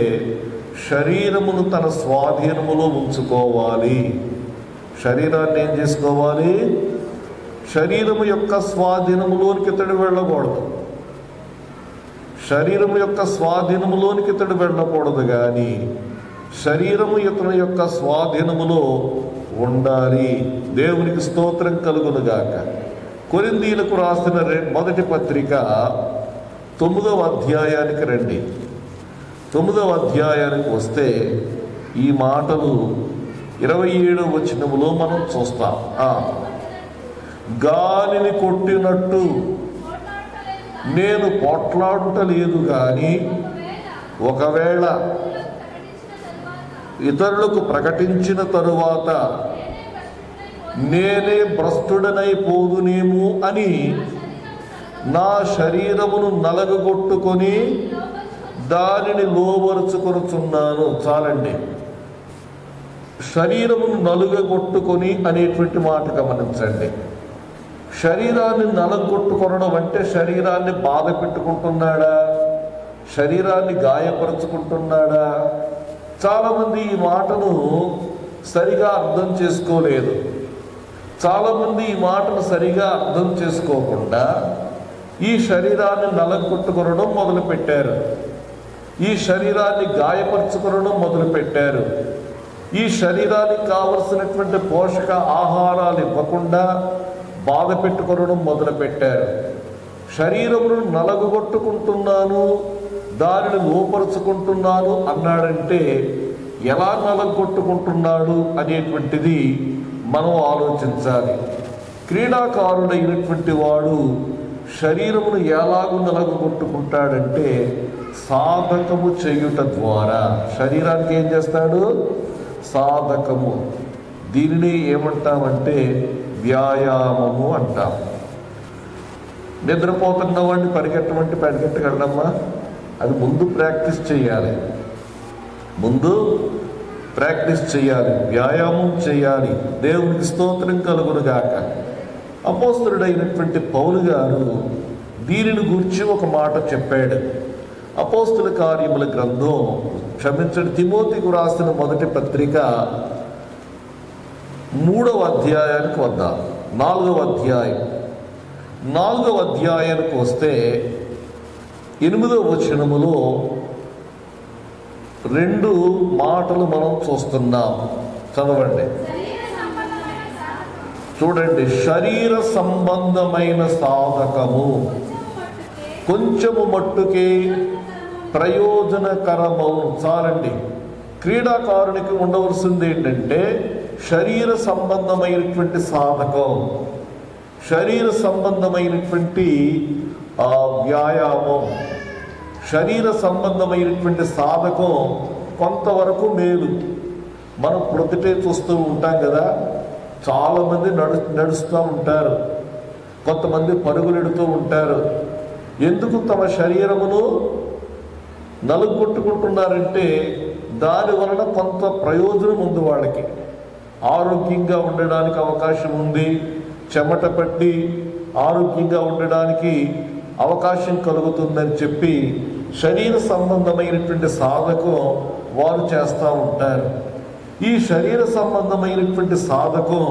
శరీరమును తన స్వాధీనములో ఉంచుకోవాలి. శరీరాన్ని ఏం చేసుకోవాలి? శరీరము యొక్క స్వాధీనములోనికి ఇతడు వెళ్ళకూడదు. శరీరము యొక్క స్వాధీనములోనికి ఇతడు వెళ్ళకూడదు, కానీ శరీరము ఇతని యొక్క స్వాధీనములో ఉండాలి. దేవునికి స్తోత్రం కలుగునుగాక. కొరింథీయులకు రాసిన 1వ పత్రిక 9వ అధ్యాయానికి రండి. 9వ అధ్యాయానికి వస్తే ఈ మాటలు 27వ వచనములో మనం చూస్తాం. గాలిని కొట్టినట్టు నేను పోట్లాడటలేదు, కానీ ఒకవేళ ఇతరులకు ప్రకటించిన తరువాత నేనే భ్రష్టుడనైపోదునేమో అని నా శరీరమును నలగగొట్టుకొని దానిని లోబరుచుకొనుచున్నాను. చాలండి. శరీరమును నలుగగొట్టుకొని అనేటువంటి మాట గమనించండి. శరీరాన్ని నలగొట్టుకొనడం అంటే శరీరాన్ని బాధ పెట్టుకుంటున్నాడా? శరీరాన్ని గాయపరుచుకుంటున్నాడా? చాలామంది ఈ మాటను సరిగా అర్థం చేసుకోలేదు. చాలామంది ఈ మాటను సరిగా అర్థం చేసుకోకుండా ఈ శరీరాన్ని నలగొట్టుకొనడం మొదలుపెట్టారు. ఈ శరీరాన్ని గాయపరుచుకొనడం మొదలుపెట్టారు. ఈ శరీరానికి కావలసినటువంటి పోషక ఆహారాలు ఇవ్వకుండా బాధ పెట్టుకొనడం మొదలుపెట్టారు. శరీరమును నలగొట్టుకుంటున్నాను, దానిని లోపరుచుకుంటున్నాను అన్నాడంటే ఎలా నలగొట్టుకుంటున్నాడు అనేటువంటిది మనం ఆలోచించాలి. క్రీడాకారుడైనటువంటి వాడు శరీరమును ఎలాగూ నలగొట్టుకుంటాడంటే సాధకము చేయుట ద్వారా. శరీరానికి ఏం చేస్తాడు? సాధకము. దీనిని ఏమంటామంటే వ్యాయామము అంటాం. నిద్రపోతున్న వాడిని పరిగెట్టగలడమ్మా? అది ముందు ప్రాక్టీస్ చేయాలి. వ్యాయామం చేయాలి. దేవునికి స్తోత్రం కలుగునుగాక. అపోస్తలుడైనటువంటి పౌలు గారు దీనిని గురించి ఒక మాట చెప్పాడు. అపోస్తల కార్యముల గ్రంథం, తిమోతికి రాసిన 1వ పత్రిక 3వ అధ్యాయానికి వద్దాం. 4వ అధ్యాయం 4వ అధ్యాయానికి వస్తే 8వ వచనములో 2 మాటలు మనం చూస్తున్నాం. చదవండి. చూడండి. శరీర సంబంధమైన సాధకము కొంచెము మట్టుకే ప్రయోజనకరమౌను. చాలండి. క్రీడాకారునికి ఉండవలసింది ఏంటంటే శరీర సంబంధమైనటువంటి సాధకం, శరీర సంబంధమైనటువంటి వ్యాయామం, శరీర సంబంధమైనటువంటి సాధకం కొంతవరకు మేలు. మనం ప్రొద్దుటే చూస్తూ ఉంటాం కదా, చాలామంది నడుస్తూ ఉంటారు, కొంతమంది పరుగులెడుతూ ఉంటారు. ఎందుకు తమ శరీరమును నలుగొట్టుకుంటున్నారంటే దాని వలన కొంత ప్రయోజనం ఉంది. వాళ్ళకి ఆరోగ్యంగా ఉండడానికి అవకాశం ఉంది, చెమట పట్టి ఆరోగ్యంగా ఉండడానికి అవకాశం కలుగుతుందని చెప్పి శరీర సంబంధమైనటువంటి సాధకం వారు చేస్తూ ఉంటారు. ఈ శరీర సంబంధమైనటువంటి సాధకం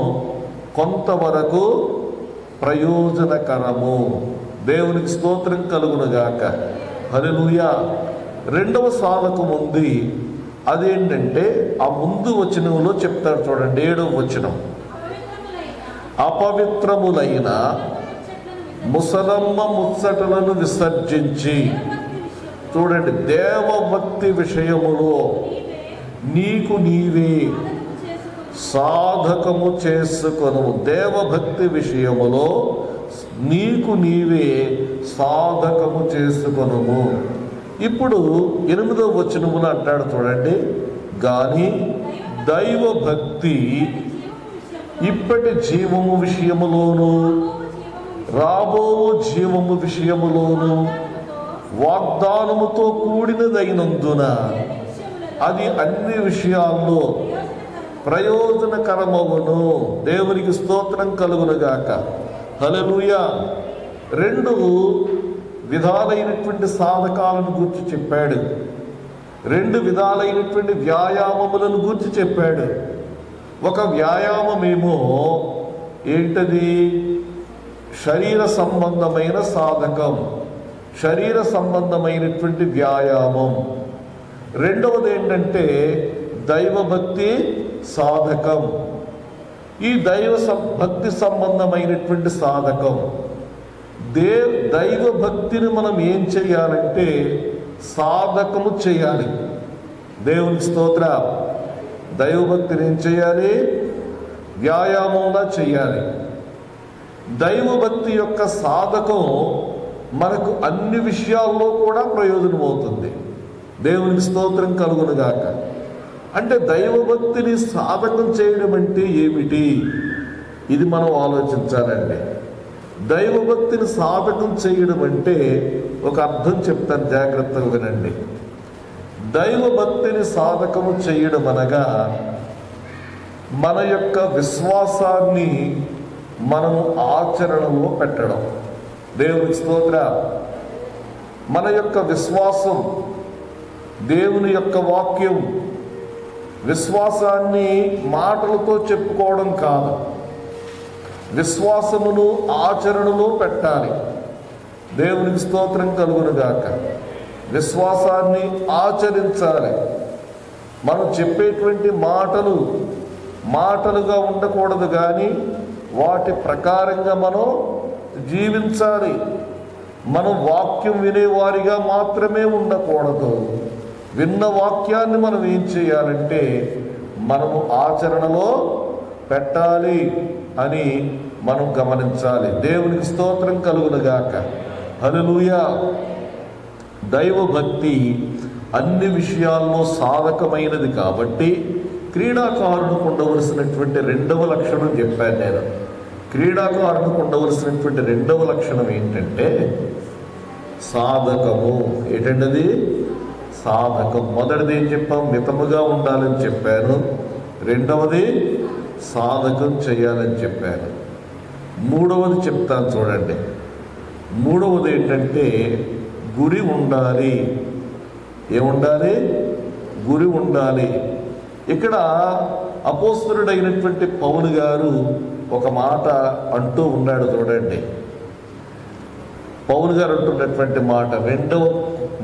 కొంతవరకు ప్రయోజనకరము. దేవునికి స్తోత్రం కలుగునుగాక. హల్లెలూయా. 2వ సాధకం ఉంది. అదేంటంటే ఆ ముందు వచనంలో చెప్తారు. చూడండి 7వ వచనం. అపవిత్రములైన ముసలమ్మ ముచ్చటలను విసర్జించి, చూడండి, దేవభక్తి విషయములో నీకు నీవే సాధకము చేసుకొను. దేవభక్తి విషయములో నీకు నీవే సాధకము చేసుకొనుము. ఇప్పుడు 8వ వచనములు అంటాడు. చూడండి. గాని దైవభక్తి ఇప్పటి జీవము విషయములోను రాబో జీవము విషయములోను వాగ్దానముతో కూడినదైనందున అది అన్ని విషయాల్లో ప్రయోజనకరమవును. దేవునికి స్తోత్రం కలుగునుగాక. హల్లెలూయా. 2 విధాలైనటువంటి సాధకాలను గురించి చెప్పాడు. 2 విధాలైనటువంటి వ్యాయామములను గురించి చెప్పాడు. ఒక వ్యాయామమేమో ఏంటది? శరీర సంబంధమైన సాధకం, శరీర సంబంధమైనటువంటి వ్యాయామం. 2వది ఏంటంటే దైవభక్తి సాధకం. ఈ భక్తి సంబంధమైనటువంటి సాధకం, దైవభక్తిని మనం ఏం చేయాలంటే సాధకము చేయాలి. దేవుని స్తోత్ర. దైవభక్తిని ఏం చేయాలి? వ్యాయామంగా చేయాలి. దైవభక్తి యొక్క సాధకం మనకు అన్ని విషయాల్లో కూడా ప్రయోజనం అవుతుంది. దేవునికి స్తోత్రం కలుగునుగాక. అంటే దైవభక్తిని సాధకం చేయడం అంటే ఏమిటి? ఇది మనం ఆలోచించాలండి. దైవభక్తిని సాధకం చేయడం అంటే ఒక అర్థం చెప్తాను, జాగ్రత్తగా వినండి. దైవభక్తిని సాధకము చేయడం అనగా మన యొక్క విశ్వాసాన్ని మనము ఆచరణలో పెట్టడం. దేవుని స్తోత్ర. మన యొక్క విశ్వాసం, దేవుని యొక్క వాక్యం, విశ్వాసాన్ని మాటలతో చెప్పుకోవడం కాదు, విశ్వాసమును ఆచరణలో పెట్టాలి. దేవునికి స్తోత్రం కలుగునుగాక. విశ్వాసాన్ని ఆచరించాలి. మనం చెప్పేటువంటి మాటలు మాటలుగా ఉండకూడదు, కానీ వాటి ప్రకారంగా మనం జీవించాలి. మనం వాక్యం వినేవారిగా మాత్రమే ఉండకూడదు. విన్న వాక్యాన్ని మనం ఏం చేయాలంటే మనము ఆచరణలో పెట్టాలి అని మనం గమనించాలి. దేవునికి స్తోత్రం కలుగునుగాక. హల్లెలూయా. దైవభక్తి అన్ని విషయాల్లో సాధకమైనది కాబట్టి క్రీడాకారునికి ఉండవలసినటువంటి 2వ లక్షణం చెప్పాను నేను. క్రీడాకారునికి ఉండవలసినటువంటి 2వ లక్షణం ఏంటంటే సాధకము. ఏంటంటే సాధకం. మొదటిది ఏం చెప్పాం? మితముగా ఉండాలని చెప్పాను. 2వది సాధకం చేయాలని చెప్పాను. 3వది చెప్తాను చూడండి. 3వది ఏంటంటే గురి ఉండాలి. ఏముండాలి? గురి ఉండాలి. ఇక్కడ అపోస్తలుడైనటువంటి పౌలు గారు ఒక మాట అంటూ ఉన్నాడు చూడండి. పౌలు గారు అంటున్నటువంటి మాట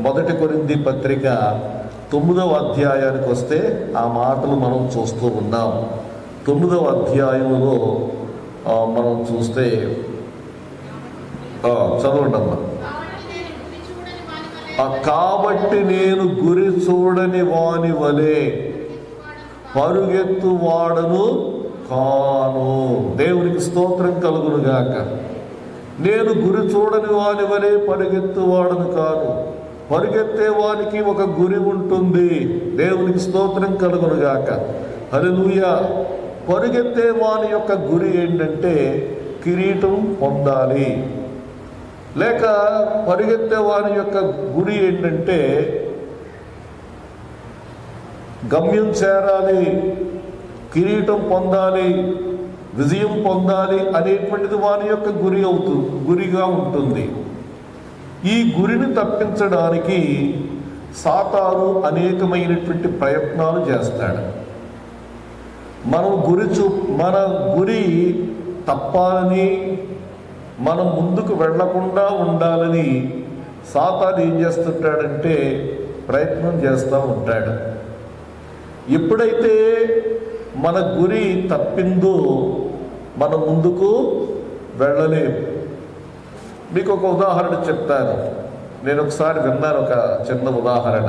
మొదటి కొరింథీ పత్రిక 9వ అధ్యాయానికి వస్తే ఆ మాటలు మనం చూస్తూ ఉన్నాం. 9వ అధ్యాయంలో మనం చూస్తే చదవండి అమ్మా. కాబట్టి నేను గురి చూడని వాని వలె పరుగెత్తువాడను కాను. దేవునికి స్తోత్రం కలుగును గాక. నేను గురి చూడని వాని వలె పరుగెత్తువాడను కాను. పరుగెత్తే వానికి ఒక గురి ఉంటుంది. దేవునికి స్తోత్రం కలుగును గాక. హల్లెలూయా. పరుగెత్తే వాని యొక్క గురి ఏంటంటే కిరీటం పొందాలి. లేక పరిగెత్తే వారి యొక్క గురి ఏంటంటే గమ్యం చేరాలి, కిరీటం పొందాలి, విజయం పొందాలి అనేటువంటిది వారి యొక్క గురిగా ఉంటుంది. ఈ గురిని తప్పించడానికి సాతాను అనేకమైనటువంటి ప్రయత్నాలు చేస్తాడు. మన గురి తప్పాలని, మనం ముందుకు వెళ్లకుండా ఉండాలని సాతాను ఏం చేస్తుంటాడంటే ప్రయత్నం చేస్తూ ఉంటాడు. ఎప్పుడైతే మన గురి తప్పిందో మనం ముందుకు వెళ్ళలేము. మీకు ఒక ఉదాహరణ చెప్తాను. నేను ఒకసారి విన్నాను ఒక చిన్న ఉదాహరణ.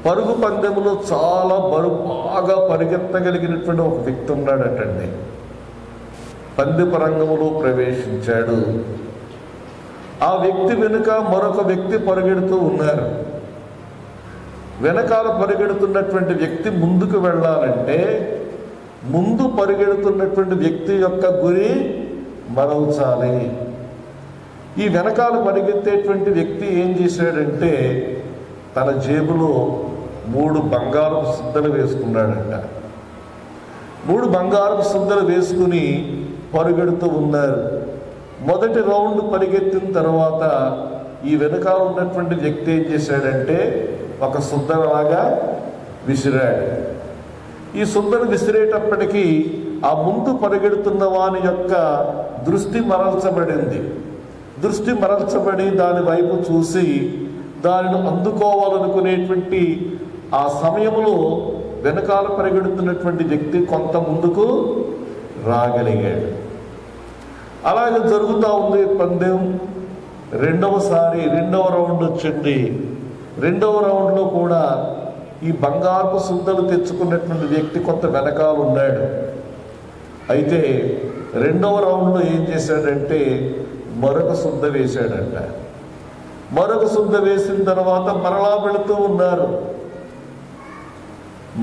పరుగు పందెంలో చాలా బాగా పరిగెత్తగలిగినటువంటి ఒక వ్యక్తి ఉన్నాడటండి. పందెపు రంగంలో ప్రవేశించాడు. ఆ వ్యక్తి వెనుక మరొక వ్యక్తి పరిగెడుతూ ఉన్నారు. వెనకాల పరిగెడుతున్నటువంటి వ్యక్తి ముందుకు వెళ్ళాలంటే ముందు పరిగెడుతున్నటువంటి వ్యక్తి యొక్క గురి మరల్చాలి. ఈ వెనకాల పరిగెత్తేటువంటి వ్యక్తి ఏం చేశాడంటే తన జేబులో 3 బంగారపు సుద్దలు వేసుకున్నాడంట. 3 బంగారపు సుద్దలు వేసుకుని పరుగెడుతూ ఉన్నారు. మొదటి రౌండ్ పరిగెత్తిన తర్వాత ఈ వెనకాల ఉన్నటువంటి వ్యక్తి ఏం చేశాడంటే ఒక సుద్దలాగా విసిరాడు. ఈ సుద్దను విసిరేటప్పటికీ ఆ ముందు పరిగెడుతున్న వాని యొక్క దృష్టి మరల్చబడింది. దృష్టి మరల్చబడి దాని వైపు చూసి దానిని అందుకోవాలనుకునేటువంటి ఆ సమయంలో వెనకాల పరిగెడుతున్నటువంటి వ్యక్తి కొంత ముందుకు రాగలిగాడు. అలాగే జరుగుతూ ఉంది పందెం. రెండవ రౌండ్ వచ్చింది. రెండవ రౌండ్లో కూడా ఈ బంగారపు సుద్దలు తెచ్చుకున్నటువంటి వ్యక్తి కొంత వెనకాల ఉన్నాడు. అయితే రెండవ రౌండ్లో ఏం చేశాడంటే మరొక సుద్ద వేశాడంట. మరొక సుద్ద వేసిన తర్వాత మరలా వెళుతూ ఉన్నారు.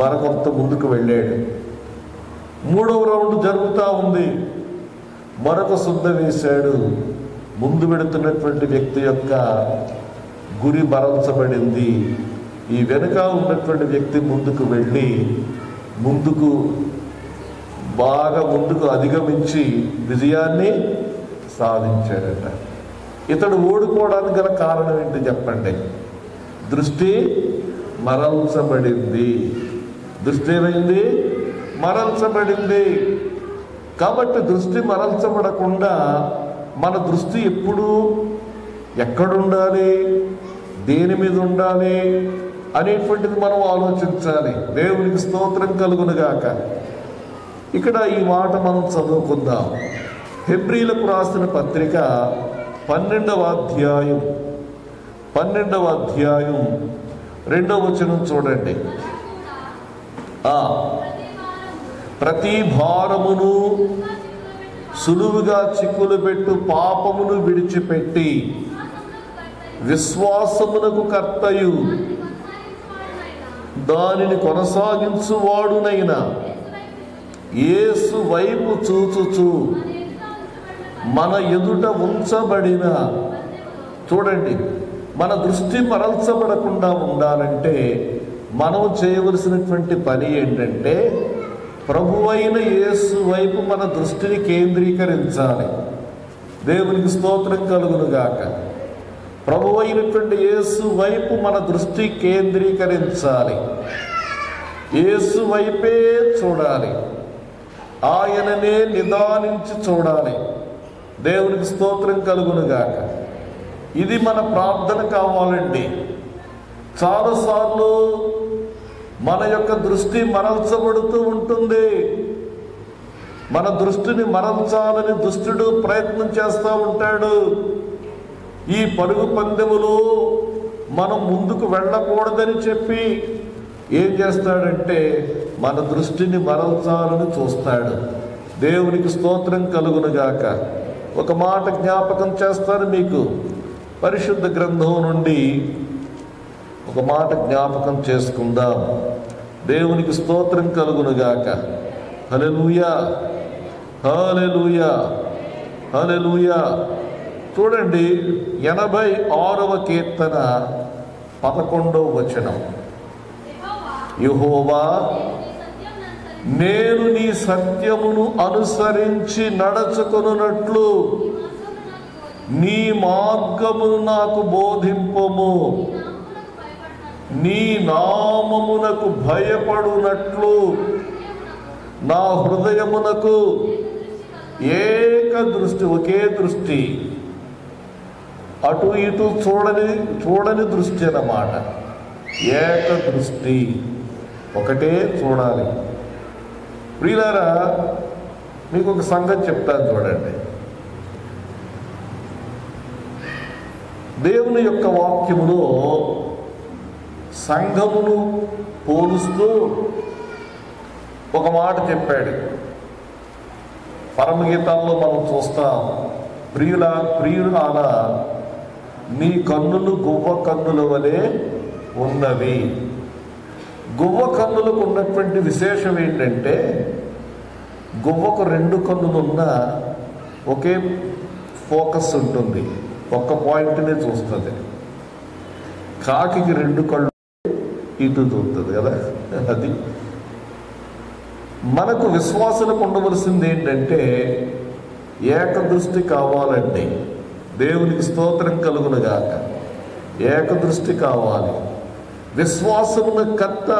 మరొకంత ముందుకు వెళ్ళాడు. మూడవ రౌండ్ జరుగుతూ ఉంది. మరొక సుద్ద వేశాడు. ముందు పెడుతున్నటువంటి వ్యక్తి యొక్క గురి మరల్చబడింది. ఈ వెనుక ఉన్నటువంటి వ్యక్తి ముందుకు వెళ్ళి బాగా ముందుకు అధిగమించి విజయాన్ని సాధించాడట. ఇతడు ఓడిపోవడానికి గల కారణం ఏంటి చెప్పండి? దృష్టి మరల్చబడింది. దృష్టి ఏమైంది? మరల్చబడింది. కాబట్టి దృష్టి మరల్చబడకుండా మన దృష్టి ఎప్పుడు ఎక్కడుండాలి, దేని మీద ఉండాలి అనేటువంటిది మనం ఆలోచించాలి. దేవునికి స్తోత్రం కలుగునుగాక. ఇక్కడ ఈ మాట మనం చదువుకుందాం. హెబ్రీలకు రాసిన పత్రిక 12వ అధ్యాయం 2వ వచనం చూడండి. ప్రతి భారమును సులువుగా చిక్కులు పెట్టు పాపమును విడిచిపెట్టి విశ్వాసమునకు కర్తయు దానిని కొనసాగించువాడునైన యేసు వైపు చూచుచు మన ఎదుట ఉంచబడిన, చూడండి, మన దృష్టి మరల్చబడకుండా ఉండాలంటే మనం చేయవలసినటువంటి పని ఏంటంటే ప్రభువైన యేసు వైపు మన దృష్టిని కేంద్రీకరించాలి. దేవునికి స్తోత్రం కలుగునుగాక. ప్రభువైనటువంటి యేసు వైపు మన దృష్టి కేంద్రీకరించాలి. యేసు వైపే చూడాలి. ఆయననే నిదానించి చూడాలి. దేవునికి స్తోత్రం కలుగునుగాక. ఇది మన ప్రార్థన కావాలండి. చాలాసార్లు మన యొక్క దృష్టి మరల్చబడుతూ ఉంటుంది. మన దృష్టిని మరల్చాలని దుష్టుడు ప్రయత్నం చేస్తూ ఉంటాడు. ఈ పరుగు పందెములో మనం ముందుకు వెళ్ళకూడదని చెప్పి ఏం చేస్తాడంటే మన దృష్టిని మరల్చాలని చూస్తాడు. దేవునికి స్తోత్రం కలుగునుగాక. ఒక మాట జ్ఞాపకం చేస్తాను మీకు. పరిశుద్ధ గ్రంథం నుండి ఒక మాట జ్ఞాపకం చేసుకుందాం. దేవునికి స్తోత్రం కలుగునుగాక. హల్లెలూయా, హల్లెలూయా, హల్లెలూయా. చూడండి, 86వ కీర్తన 11వ వచనం. యెహోవా, నేను నీ సత్యమును అనుసరించి నడుచుకొనున్నట్లు నీ మార్గమును నాకు బోధింపము. నీ నామమునకు భయపడునట్లు నా హృదయమునకు ఏక దృష్టి, ఒకే దృష్టి, అటు ఇటు చూడని దృష్టి అన్నమాట. ఏక దృష్టి, ఒకటే చూడాలి. ప్రియులారా, మీకు ఒక సంగతి చెప్తాను చూడండి. దేవుని యొక్క వాక్యములో సంఘమును పోలుస్తూ ఒక మాట చెప్పాడు. పరమగీతాల్లో మనం చూస్తాం, ప్రియులారా నీ కన్నులు గువ్వ కన్నుల వలె ఉన్నవి. గువ్వ కన్నులకు ఉన్నటువంటి విశేషం ఏంటంటే, గువ్వకు 2 కన్నులున్న ఒకే ఫోకస్ ఉంటుంది, ఒక్క పాయింట్నే చూస్తుంది. కాకి 2 కళ్ళు ఇటు చూస్తుంది కదా. అది మనకు విశ్వాసులకు ఉండవలసింది ఏంటంటే ఏకదృష్టి కావాలండి. దేవునికి స్తోత్రం కలుగునుగాక. ఏకదృష్టి కావాలి. విశ్వాసమున కర్త,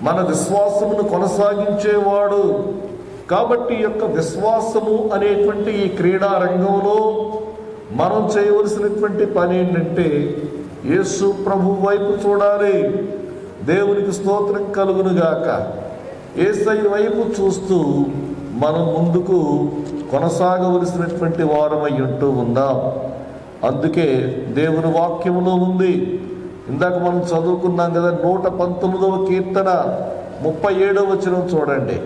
మన విశ్వాసమును కొనసాగించేవాడు. కాబట్టి ఈ యొక్క విశ్వాసము అనేటువంటి ఈ క్రీడా రంగంలో మనం చేయవలసినటువంటి పని ఏంటంటే యేసు ప్రభు వైపు చూడాలి. దేవునికి స్తోత్రం కలుగునుగాక. యేసయ్య వైపు చూస్తూ మనం ముందుకు కొనసాగవలసినటువంటి వారమై ఉంటూ ఉన్నాం. అందుకే దేవుని వాక్యములో ఉంది, ఇందాక మనం చదువుకున్నాం కదా, 119వ కీర్తన 37వ వచనం చూడండి.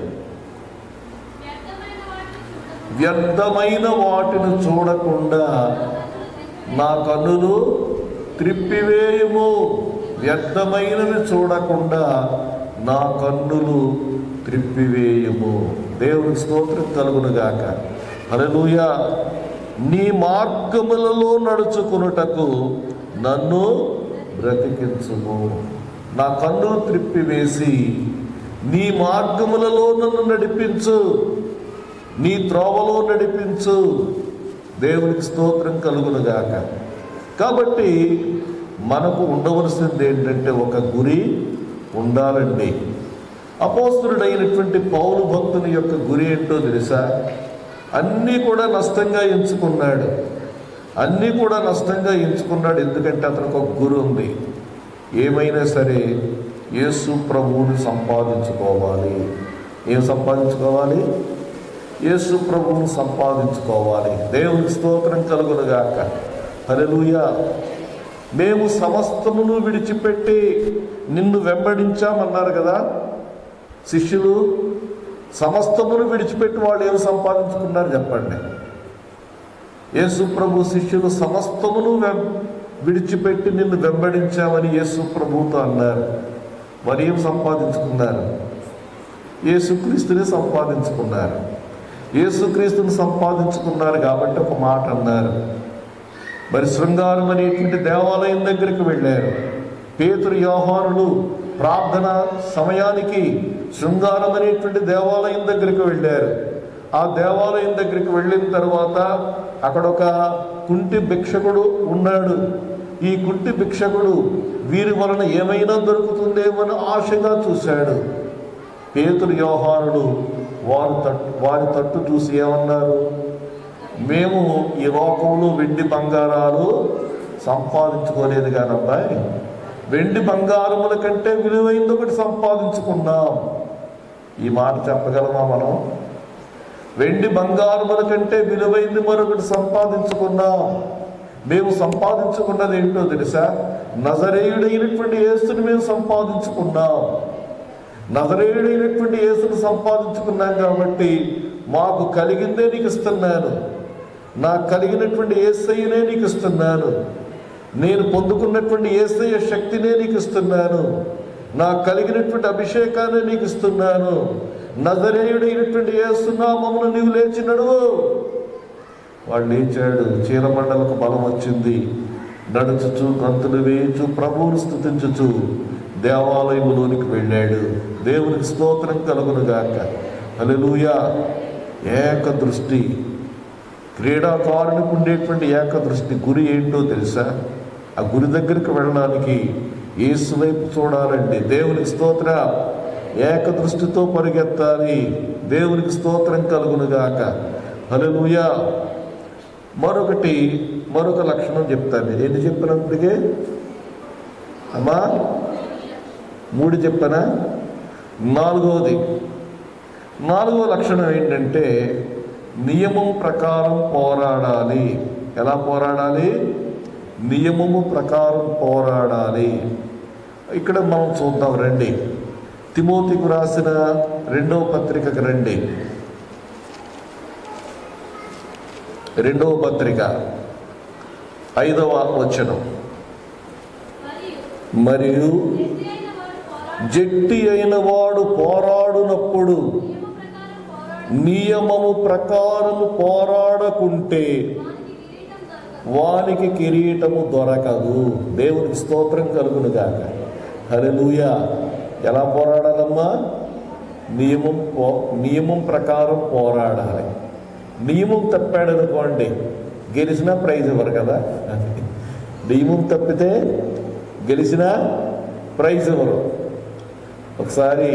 వ్యర్థమైన వాటిని చూడకుండా నా కన్నులు త్రిప్పివేయుము. వ్యర్థమైనవి చూడకుండా నా కన్నులు త్రిప్పివేయుము. దేవునికి స్తోత్రం కలుగునుగాక. హల్లెలూయా. నీ మార్గములలో నడుచుకొనుటకు నన్ను బ్రతికించుము. నా కన్నులు త్రిప్పివేసి నీ మార్గములలో నన్ను నడిపించు, నీ త్రోవలో నడిపించు. దేవునికి స్తోత్రం కలుగునుగాక. కాబట్టి మనకు ఉండవలసింది ఏంటంటే ఒక గురి ఉండాలండి. అపోస్తలుడైనటువంటి పౌలు భక్తుని యొక్క గురి ఏంటో తెలుసా? అన్నీ కూడా నష్టంగా ఎంచుకున్నాడు. ఎందుకంటే అతనికి ఒక గురి ఉంది. ఏమైనా సరే యేసు ప్రభువుని సంపాదించుకోవాలి. ఏం సంపాదించుకోవాలి? యేసు ప్రభువుని సంపాదించుకోవాలి. దేవునికి స్తోత్రం కలుగునుగాక. హల్లెలూయా. మేము సమస్తమును విడిచిపెట్టి నిన్ను వెంబడించామన్నారు కదా శిష్యులు. సమస్తమును విడిచిపెట్టి వాళ్ళు ఏమి సంపాదించుకున్నారు చెప్పండి? యేసు ప్రభు శిష్యులు సమస్తమును విడిచిపెట్టి నిన్ను వెంబడించామని యేసు ప్రభుతో అన్నారు. మరి ఏం సంపాదించుకున్నారు? యేసుక్రీస్తుని సంపాదించుకున్నారు. యేసుక్రీస్తుని సంపాదించుకున్నారు కాబట్టి ఒక మాట అన్నారు. మరి శృంగారం అనేటువంటి దేవాలయం దగ్గరికి వెళ్ళారు. పేతురు యోహానులు ప్రార్థన సమయానికి శృంగారం అనేటువంటి దేవాలయం దగ్గరికి వెళ్ళారు. ఆ దేవాలయం దగ్గరికి వెళ్ళిన తర్వాత అక్కడ ఒక కుంటి భిక్షకుడు ఉన్నాడు. ఈ కుంటి భిక్షకుడు వీరి వలన ఏమైనా దొరుకుతుందేమని ఆశగా చూశాడు. పేతురు యోహానులు వారి తట్టు చూసి ఏమన్నారు? మేము ఈ లోకంలో వెండి బంగారాలు సంపాదించుకోలేదు కానీ అబ్బాయి, వెండి బంగారముల కంటే విలువైంది ఒకటి సంపాదించుకున్నాం. ఈ మాట చెప్పగలమా మనం? వెండి బంగారముల కంటే విలువైంది మరొకటి సంపాదించుకున్నాం. మేము సంపాదించుకున్నది ఏంటో తెలుసా? నజరేయుడైనటువంటి యేసుని మేము సంపాదించుకున్నాం. నజరేయుడైనటువంటి యేసుని సంపాదించుకున్నాం కాబట్టి మాకు కలిగిందే నీకు ఇస్తున్నాను. నాకు కలిగినటువంటి యేసయ్యనే నీకు ఇస్తున్నాను. నేను పొందుకున్నటువంటి యేసయ్య శక్తినే నీకు ఇస్తున్నాను. నాకు కలిగినటువంటి అభిషేకాన్ని నీకు ఇస్తున్నాను. నజరేయుడైనటువంటి యేసు నామమున నీవు లేచి నడువు. వాడు లేచాడు. చీరమండలకు బలం వచ్చింది. నడుచుచు గంతులు వేయచు ప్రభువును స్తుతించుచు దేవాలయములోనికి వెళ్ళాడు. దేవునికి స్తోత్రం కలుగునుగాక. హల్లెలూయా. ఏకదృష్టి, క్రీడాకారునికి ఉండేటువంటి ఏకదృష్టి. గురి ఏంటో తెలుసా? ఆ గురి దగ్గరికి వెళ్ళడానికి యేసు వైపు చూడాలండి. దేవునికి స్తోత్ర. ఏకదృష్టితో పరిగెత్తాలి. దేవునికి స్తోత్రం కలుగునుగాక. హల్లెలూయా. మరొక లక్షణం చెప్తాను. నేను ఎన్ని చెప్పినప్పటికే అమ్మా 3 చెప్పనా? 4వ లక్షణం ఏంటంటే నియమం ప్రకారం పోరాడాలి. ఎలా పోరాడాలి? నియమము ప్రకారం పోరాడాలి. ఇక్కడ మనం చూద్దాం రండి. తిమోతికి రాసిన 2వ పత్రికకు రండి. 2వ పత్రిక 5వ వచనం. మరియు జట్టి అయిన వాడు పోరాడునప్పుడు నియమము ప్రకారము పోరాడకుంటే వానికి కిరీటము దొరకదు. దేవునికి స్తోత్రం కలుగునుగాక. హల్లెలూయా. ఎలా పోరాడాలమ్మా? నియమం ప్రకారం పోరాడాలి. నియమం తప్పాడు అనుకోండి, గెలిచినా ప్రైజ్ ఇవ్వరు కదా. నియమం తప్పితే గెలిచినా ప్రైజ్ ఇవ్వరు. ఒకసారి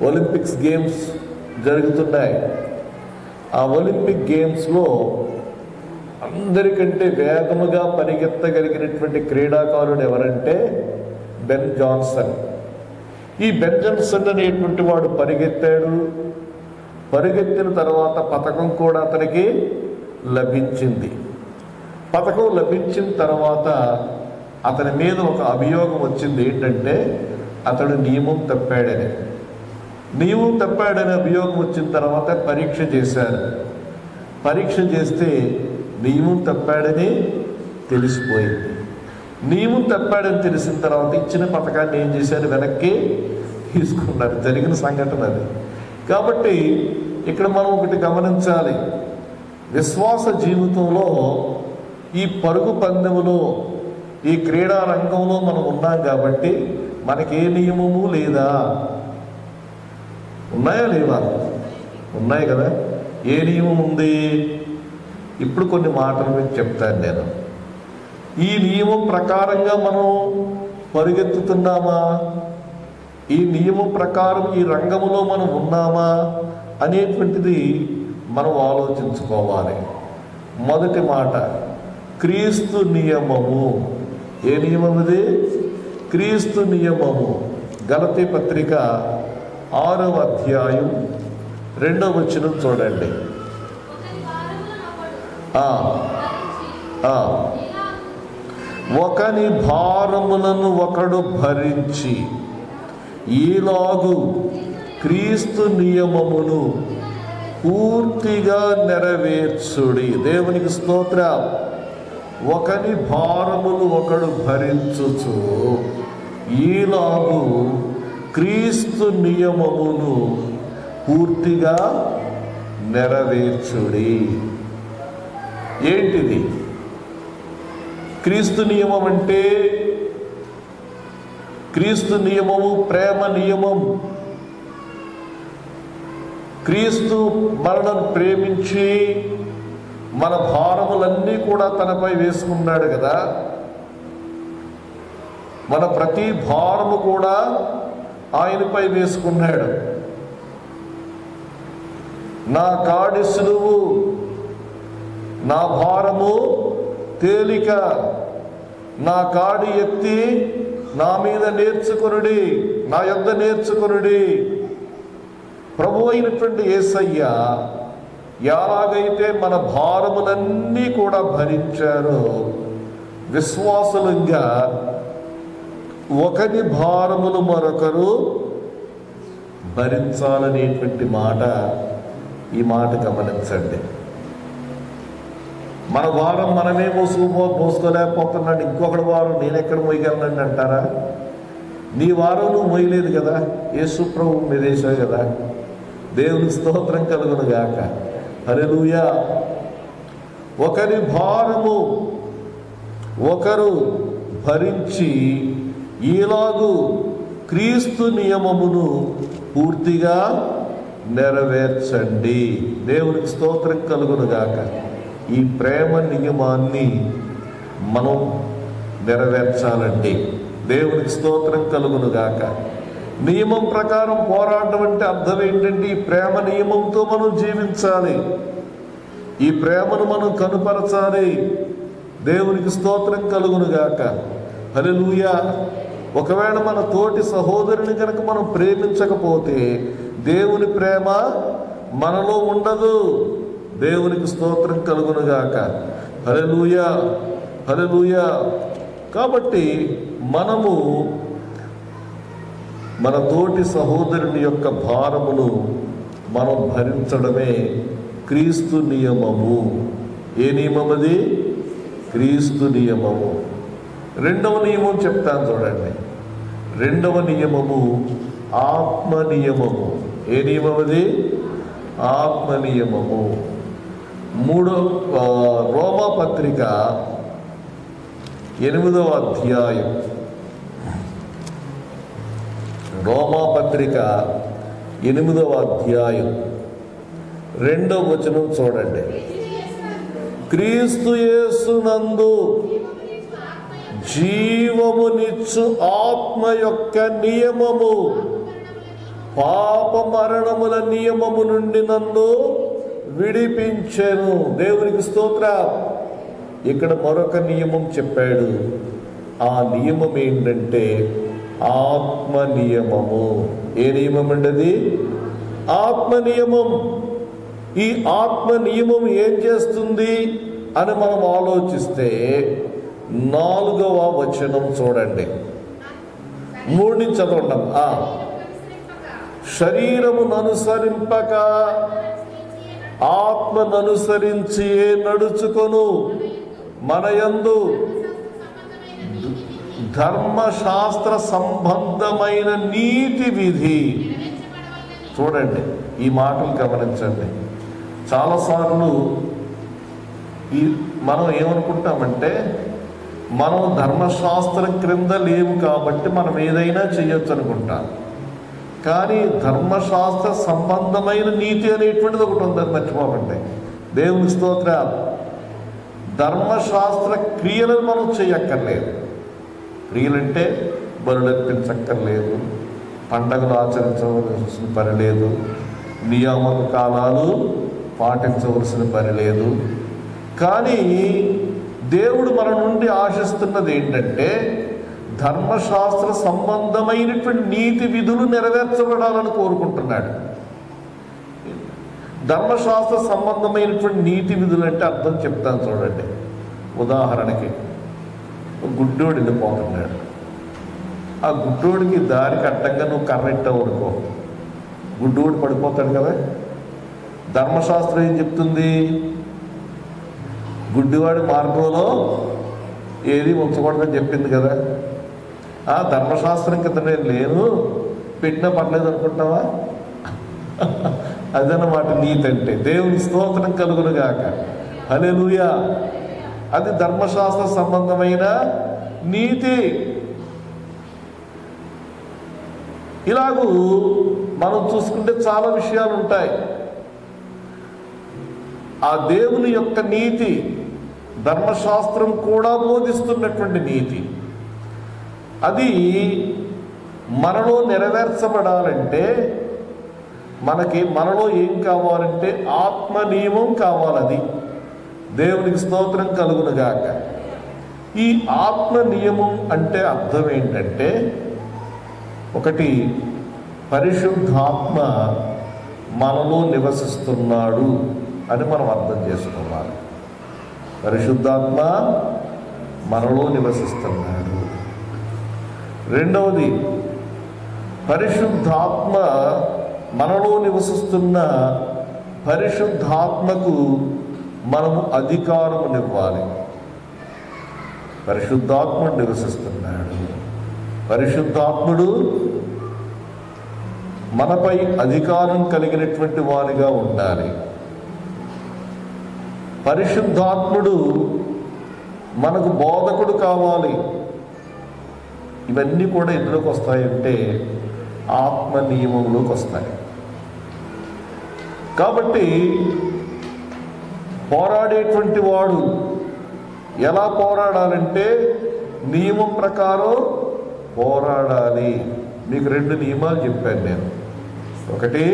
ఒలింపిక్స్ గేమ్స్ జరుగుతున్నాయి. ఆ ఒలింపిక్ గేమ్స్లో అందరికంటే వేగముగా పరిగెత్తగలిగినటువంటి క్రీడాకారుడు ఎవరంటే బెన్ జాన్సన్. ఈ బెన్ జాన్సన్ అనేటువంటి వాడు పరిగెత్తాడు. పరిగెత్తిన తర్వాత పతకం కూడా అతనికి లభించింది. పతకం లభించిన తర్వాత అతని మీద ఒక అభియోగం వచ్చింది. ఏంటంటే అతడు నియమం తప్పాడని. నియమం తప్పాడని అభియోగం వచ్చిన తర్వాత పరీక్ష చేశారు. పరీక్ష చేస్తే నియమం తప్పాడని తెలిసిపోయింది. నియమం తప్పాడని తెలిసిన తర్వాత ఇచ్చిన పథకాన్ని ఏం చేశారు? వెనక్కి తీసుకున్నారు. జరిగిన సంఘటన అది. కాబట్టి ఇక్కడ మనం ఒకటి గమనించాలి. విశ్వాస జీవితంలో ఈ పరుగు పందెములో, ఈ క్రీడా రంగంలో మనం ఉన్నాం కాబట్టి మనకి ఏ నియమము లేదా? ఉన్నాయా లేవా? ఉన్నాయి కదా. ఏ నియమం ఉంది? ఇప్పుడు కొన్ని మాటలు మీకు చెప్తాను నేను. ఈ నియమం ప్రకారంగా మనం పరిగెత్తుతున్నామా? ఈ నియమం ప్రకారం ఈ రంగంలో మనం ఉన్నామా అనేటువంటిది మనం ఆలోచించుకోవాలి. మొదటి మాట క్రీస్తు నియమము. ఏ నియమం ఇది? క్రీస్తు నియమము. గలతీ పత్రిక 6వ అధ్యాయం 2వ వచనం చూడండి. ఒకని భారములను ఒకడు భరించి ఈలాగు క్రీస్తు నియమమును పూర్తిగా నెరవేర్చుడి. దేవునికి స్తోత్రం. ఒకని భారములు ఒకడు భరించుచు ఈలాగు క్రీస్తు నియమమును పూర్తిగా నెరవేర్చుడి. ఏంటిది క్రీస్తు నియమం అంటే? క్రీస్తు నియమము ప్రేమ నియమం. క్రీస్తు మనలను ప్రేమించి మన భారములన్నీ కూడా తనపై వేసుకున్నాడు కదా. మన ప్రతి భారము కూడా ఆయనపై వేసుకున్నాడు. నా కాడి సులువు, నా భారము తేలిక, నా కాడి ఎత్తి నా మీద నేర్చుకొనుడి, నా యొద్ద నేర్చుకొనుడి. ప్రభు అయినటువంటి యేసయ్య ఎలాగైతే మన భారములన్నీ కూడా భరించారో, విశ్వాసులంగా ఒకరి భారములు మరొకరు భరించాలనేటువంటి మాట, ఈ మాట గమనించండి. మన భారం మనమే మోసుకోలేకపోతున్నాడు, ఇంకొకటి వారం నేను ఎక్కడ మోయగలనండి అంటారా? నీ వారం నువ్వు మోయలేదు కదా, యేసు ప్రభు మీద వేసావు కదా. దేవుని స్తోత్రం కలుగును గాక. హల్లెలూయా. ఒకరి భారము ఒకరు భరించి ఈలాగు క్రీస్తు నియమమును పూర్తిగా నెరవేర్చండి. దేవునికి స్తోత్రం కలుగును గాక. ఈ ప్రేమ నియమాన్ని మనం నెరవేర్చాలండి. దేవునికి స్తోత్రం కలుగును గాక. నియమం ప్రకారం పోరాటం అంటే అర్థం ఏంటంటే, ఈ ప్రేమ నియమంతో మనం జీవించాలి, ఈ ప్రేమను మనం కనుపరచాలి. దేవునికి స్తోత్రం కలుగును గాక. హల్లెలూయా. ఒకవేళ మన తోటి సహోదరుని కనుక మనం ప్రేమించకపోతే దేవుని ప్రేమ మనలో ఉండదు. దేవునికి స్తోత్రం కలుగును గాక. హల్లెలూయా, హల్లెలూయా. కాబట్టి మనము మన తోటి సహోదరుని యొక్క భారమును మనం భరించడమే క్రీస్తు నియమము. ఏ నియమం అది? క్రీస్తు నియమము. రెండవ నియమం చెప్తాను చూడండి. రెండవ నియమము ఆత్మ నియమము. ఏ నియమం అది? ఆత్మ నియమము. రోమా పత్రిక 8వ అధ్యాయం, రోమా పత్రిక 8వ అధ్యాయం 2వ వచనం చూడండి. క్రీస్తు యేసునందు జీవమునిచ్చు ఆత్మ యొక్క నియమము పాప మరణముల నియమము నుండి నన్ను విడిపించెను. దేవునికి స్తోత్రం. ఇక్కడ మరొక నియమం చెప్పాడు. ఆ నియమం ఏంటంటే ఆత్మ నియమము. ఏ నియమం అండి అది? ఆత్మ నియమం. ఈ ఆత్మ నియమం ఏం చేస్తుంది అని మనం ఆలోచిస్తే 4వ వచనం చూడండి. 3 నుంచి చదవండి. శరీరమును అనుసరింపక ఆత్మను అనుసరించి నడుచుకొను మనయందు ధర్మశాస్త్ర సంబంధమైన నీతి విధి. చూడండి, ఈ మాటలు గమనించండి. చాలాసార్లు మనం ఏమనుకుంటామంటే, మనం ధర్మశాస్త్రం క్రింద లేవు కాబట్టి మనం ఏదైనా చేయొచ్చు అనుకుంటాం. కానీ ధర్మశాస్త్ర సంబంధమైన నీతి అనేటువంటిది ఒకటి ఉందని మర్చిపోకండి. దేవుని స్తోత్రం. ధర్మశాస్త్ర క్రియలను మనం చేయక్కర్లేదు. క్రియలంటే బలులర్పించక్కర్లేదు, పండగలు ఆచరించవలసిన పని లేదు, నియామక కాలాలు పాటించవలసిన పని లేదు. కానీ దేవుడు మన నుండి ఆశిస్తున్నది ఏంటంటే, ధర్మశాస్త్ర సంబంధమైనటువంటి నీతి విధులు నెరవేర్చబడాలని కోరుకుంటున్నాడు. ధర్మశాస్త్ర సంబంధమైనటువంటి నీతి విధులు అంటే అర్థం చెప్తాను చూడండి. ఉదాహరణకి గుడ్డోడు వెళ్ళిపోతున్నాడు. ఆ గుడ్డోడికి దారికి అడ్డంగా నువ్వు కర్రెట్టావు అనుకో, గుడ్డోడు పడిపోతాడు కదా. ధర్మశాస్త్రం ఏం చెప్తుంది? గుడ్డివాడి మార్గంలో ఏది ఉంచకూడదని చెప్పింది కదా. ఆ ధర్మశాస్త్రం కింద నేను లేను, పెట్టినా పర్లేదు అనుకుంటున్నావా? అదన్నమాట నీతి అంటే. దేవుని స్తోత్రం కలుగును గాక. హల్లెలూయా. అది ధర్మశాస్త్ర సంబంధమైన నీతి. ఇలాగూ మనం చూసుకుంటే చాలా విషయాలు ఉంటాయి. ఆ దేవుని యొక్క నీతి, ధర్మశాస్త్రం కూడా బోధిస్తున్నటువంటి నీతి, అది మనలో నెరవేర్చబడాలంటే మనలో ఏం కావాలంటే ఆత్మ నియమం కావాలి. దేవునికి స్తోత్రం కలుగునుగాక. ఈ ఆత్మ నియమం అంటే అర్థం ఏంటంటే, ఒకటి, పరిశుద్ధాత్మ మనలో నివసిస్తున్నాడు అని మనం అర్థం చేసుకోవాలి. పరిశుద్ధాత్మ మనలో నివసిస్తున్నాడు. రెండవది, పరిశుద్ధాత్మ మనలో నివసిస్తున్న పరిశుద్ధాత్మకు మనము అధికారమునివ్వాలి. పరిశుద్ధాత్ముడు నివసిస్తున్నాడు, పరిశుద్ధాత్ముడు మనపై అధికారం కలిగినటువంటి వారిగా ఉండాలి. పరిశుద్ధాత్ముడు మనకు బోధకుడు కావాలి. ఇవన్నీ కూడా ఎందులోకి వస్తాయంటే ఆత్మ నియమంలోకి వస్తాయి. కాబట్టి పోరాడేటువంటి వాడు ఎలా పోరాడాలంటే నియమం ప్రకారం పోరాడాలి. మీకు 2 నియమాలు చెప్పాను నేను. ఒకటి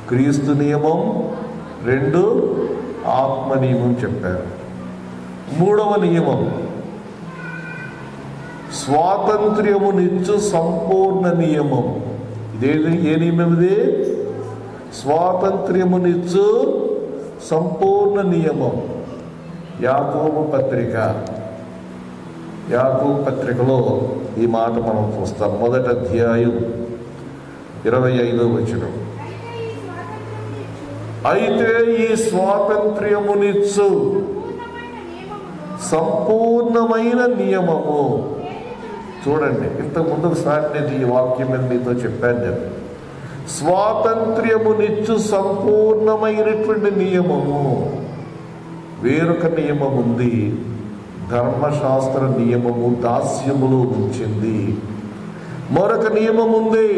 క్రీస్తు నియమం, 2 ఆత్మ నియమం చెప్పారు. 3వ నియమం స్వాతంత్ర్యమునిచ్చు సంపూర్ణ నియమం. ఇదేది? ఏ నియమం ఇది? స్వాతంత్ర్యమునిచ్చు సంపూర్ణ నియమం. యాకోబు పత్రికలో ఈ మాట మనం చూస్తాం. 1వ అధ్యాయం 25వ వచనం. అయితే ఈ స్వాతంత్ర్యమునిచ్చు సంపూర్ణమైన నియమము. చూడండి, ఇంతకుముందు ఒకసారి ఈ వాక్యం మీద మీతో చెప్పాను నేను. స్వాతంత్ర్యమునిచ్చు సంపూర్ణమైనటువంటి నియమము. వేరొక నియమం ఉంది, ధర్మశాస్త్ర నియమము దాస్యములో ఉంచింది. మరొక నియమం ఉంది.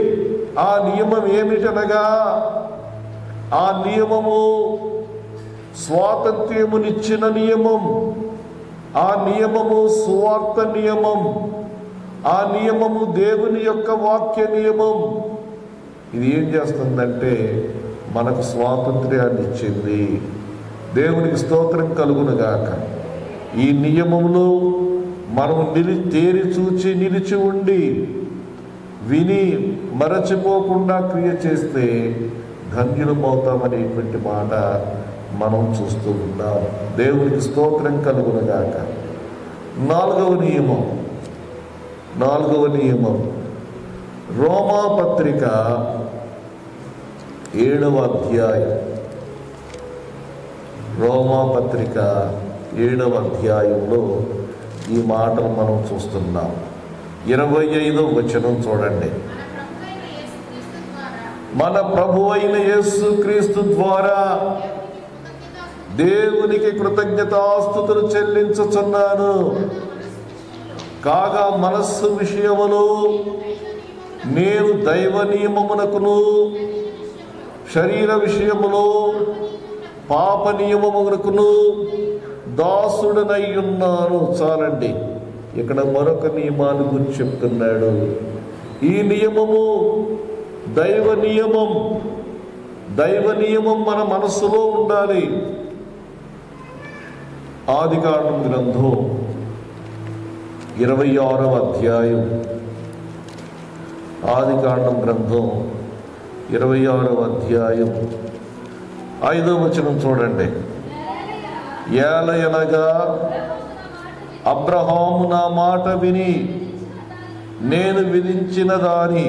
ఆ నియమం ఏమిటనగా, ఆ నియమము స్వాతంత్ర్యమునిచ్చిన నియమం. ఆ నియమము సువార్త నియమం. ఆ నియమము దేవుని యొక్క వాక్య నియమం. ఇది ఏం చేస్తుందంటే మనకు స్వాతంత్ర్యాన్ని ఇచ్చింది. దేవునికి స్తోత్రం కలుగునుగాక. ఈ నియమంలో మనము తేరి చూచి నిలిచి ఉండి విని మరచిపోకుండా క్రియ చేస్తే ధన్యులమవుతామనేటువంటి మాట మనం చూస్తూ ఉన్నాం. దేవునికి స్తోత్రం కలుగునుగాక. 4వ నియమం రోమా పత్రిక 7వ అధ్యాయం. రోమా పత్రిక 7వ అధ్యాయంలో ఈ మాటలు మనం చూస్తున్నాం. 25వ వచనం చూడండి. మన ప్రభు అయిన యేసుక్రీస్తు ద్వారా దేవునికి కృతజ్ఞతాస్తుతులు చెల్లించుచున్నాను. కాగా మనస్సు విషయములో నేను దైవ నియమమునకును, శరీర విషయములో పాప నియమమునకును దాసుడనై ఉన్నాను. చాలండి, ఇక్కడ మరొక నియమాన్ని గురించి చెప్తున్నాడు. ఈ నియమము దైవ నియమం. దైవ నియమం మన మనస్సులో ఉండాలి. ఆదికాండం గ్రంథం 26వ అధ్యాయం. ఆదికాండం గ్రంథం 26వ అధ్యాయం 5వ వచనం చూడండి. ఏలయనగా అబ్రహాము నా మాట విని నేను విధించిన దాని,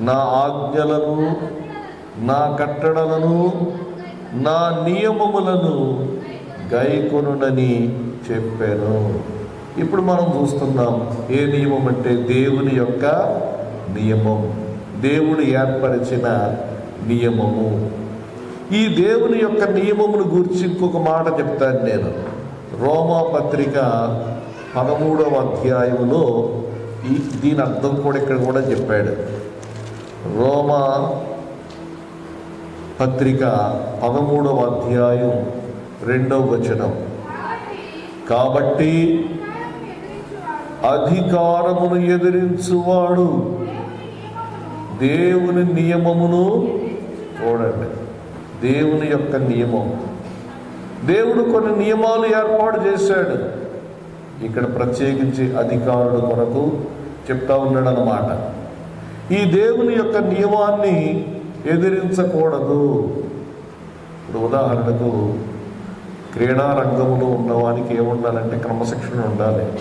నా ఆజ్ఞలను, నా కట్టడలను, నా నియమములను గైకొనునని చెప్పాను. ఇప్పుడు మనం చూస్తున్నాం ఏ నియమం అంటే దేవుని యొక్క నియమం, దేవుడు ఏర్పరిచిన నియమము. ఈ దేవుని యొక్క నియమమును గురించి ఇంకొక మాట చెప్తాను నేను. రోమా పత్రిక 13వ అధ్యాయంలో దీని అర్థం కూడా ఇక్కడ కూడా చెప్పాడు. రోమా పత్రిక 13వ అధ్యాయం 2వ వచనం. కాబట్టి అధికారమును ఎదిరించువాడు దేవుని నియమమును, చూడండి, దేవుని యొక్క నియమం, దేవుడు కొన్ని నియమాలు ఏర్పాటు చేశాడు. ఇక్కడ ప్రత్యేకించి అధికారుల కొరకు చెప్తా ఉన్నాడు అన్నమాట. ఈ దేవుని యొక్క నియమాన్ని ఎదిరించకూడదు. ఇప్పుడు ఉదాహరణకు క్రీడా రంగంలో ఉన్నవానికి ఏముండాలంటే క్రమశిక్షణ ఉండాలి.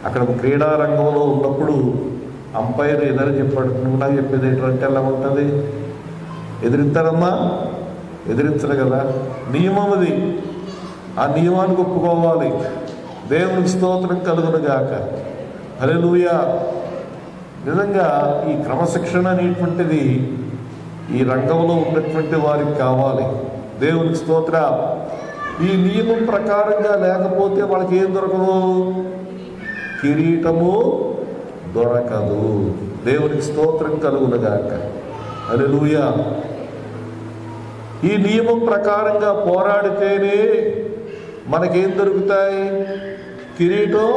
అక్కడ క్రీడా రంగంలో ఉన్నప్పుడు అంపైర్ ఏదైనా చెప్పాడు, నువ్వు నాకు చెప్పేది ఏంటంటే ఎలా ఉంటుంది? ఎదిరిస్తారమ్మా? ఎదిరించరు కదా. నియమం అది. ఆ నియమానికి ఒప్పుకోవాలి. దేవునికి స్తోత్రం కలుగును గాక. హల్లెలూయా. నిజంగా ఈ క్రమశిక్షణ అనేటువంటిది ఈ రంగంలో ఉన్నటువంటి వారికి కావాలి. దేవునికి స్తోత్ర. ఈ నియమం ప్రకారంగా లేకపోతే వాళ్ళకి ఏం దొరకదు? కిరీటము దొరకదు. దేవునికి స్తోత్రం కలుగును గాక. హల్లెలూయా. ఈ నియమం ప్రకారంగా పోరాడితేనే మనకేం దొరుకుతాయి? కిరీటం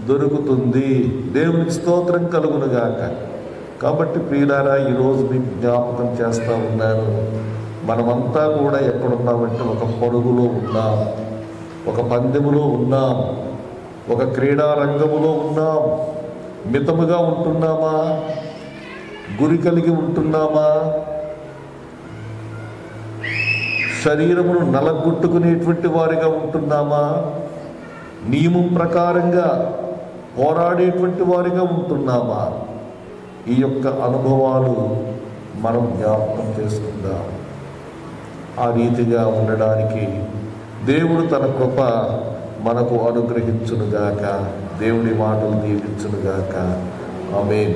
దొరుకుతుంది. దేవునికి స్తోత్రం కలుగును గాక. కాబట్టి ప్రియులారా, ఈరోజు మీకు జ్ఞాపకం చేస్తూ ఉన్నాను, మనమంతా కూడా ఎక్కడున్నామంటే ఒక పరుగులో ఉన్నాం, ఒక పందెములో ఉన్నాం, ఒక క్రీడా రంగములో ఉన్నాం. మితముగా ఉంటున్నామా? గురి కలిగి ఉంటున్నామా? శరీరమును నలగొట్టుకునేటువంటి వారిగా ఉంటున్నామా? నియమం ప్రకారంగా పోరాడేటువంటి వారిగా ఉంటున్నామా? ఈ యొక్క అనుభవాలు మనం జ్ఞాపకం చేసుకుందాం. ఆ రీతిగా ఉండడానికి దేవుడు తన కృప మనకు అనుగ్రహించునుగాక. దేవుడి మాటలు దీవించునుగాక. ఆమేన్.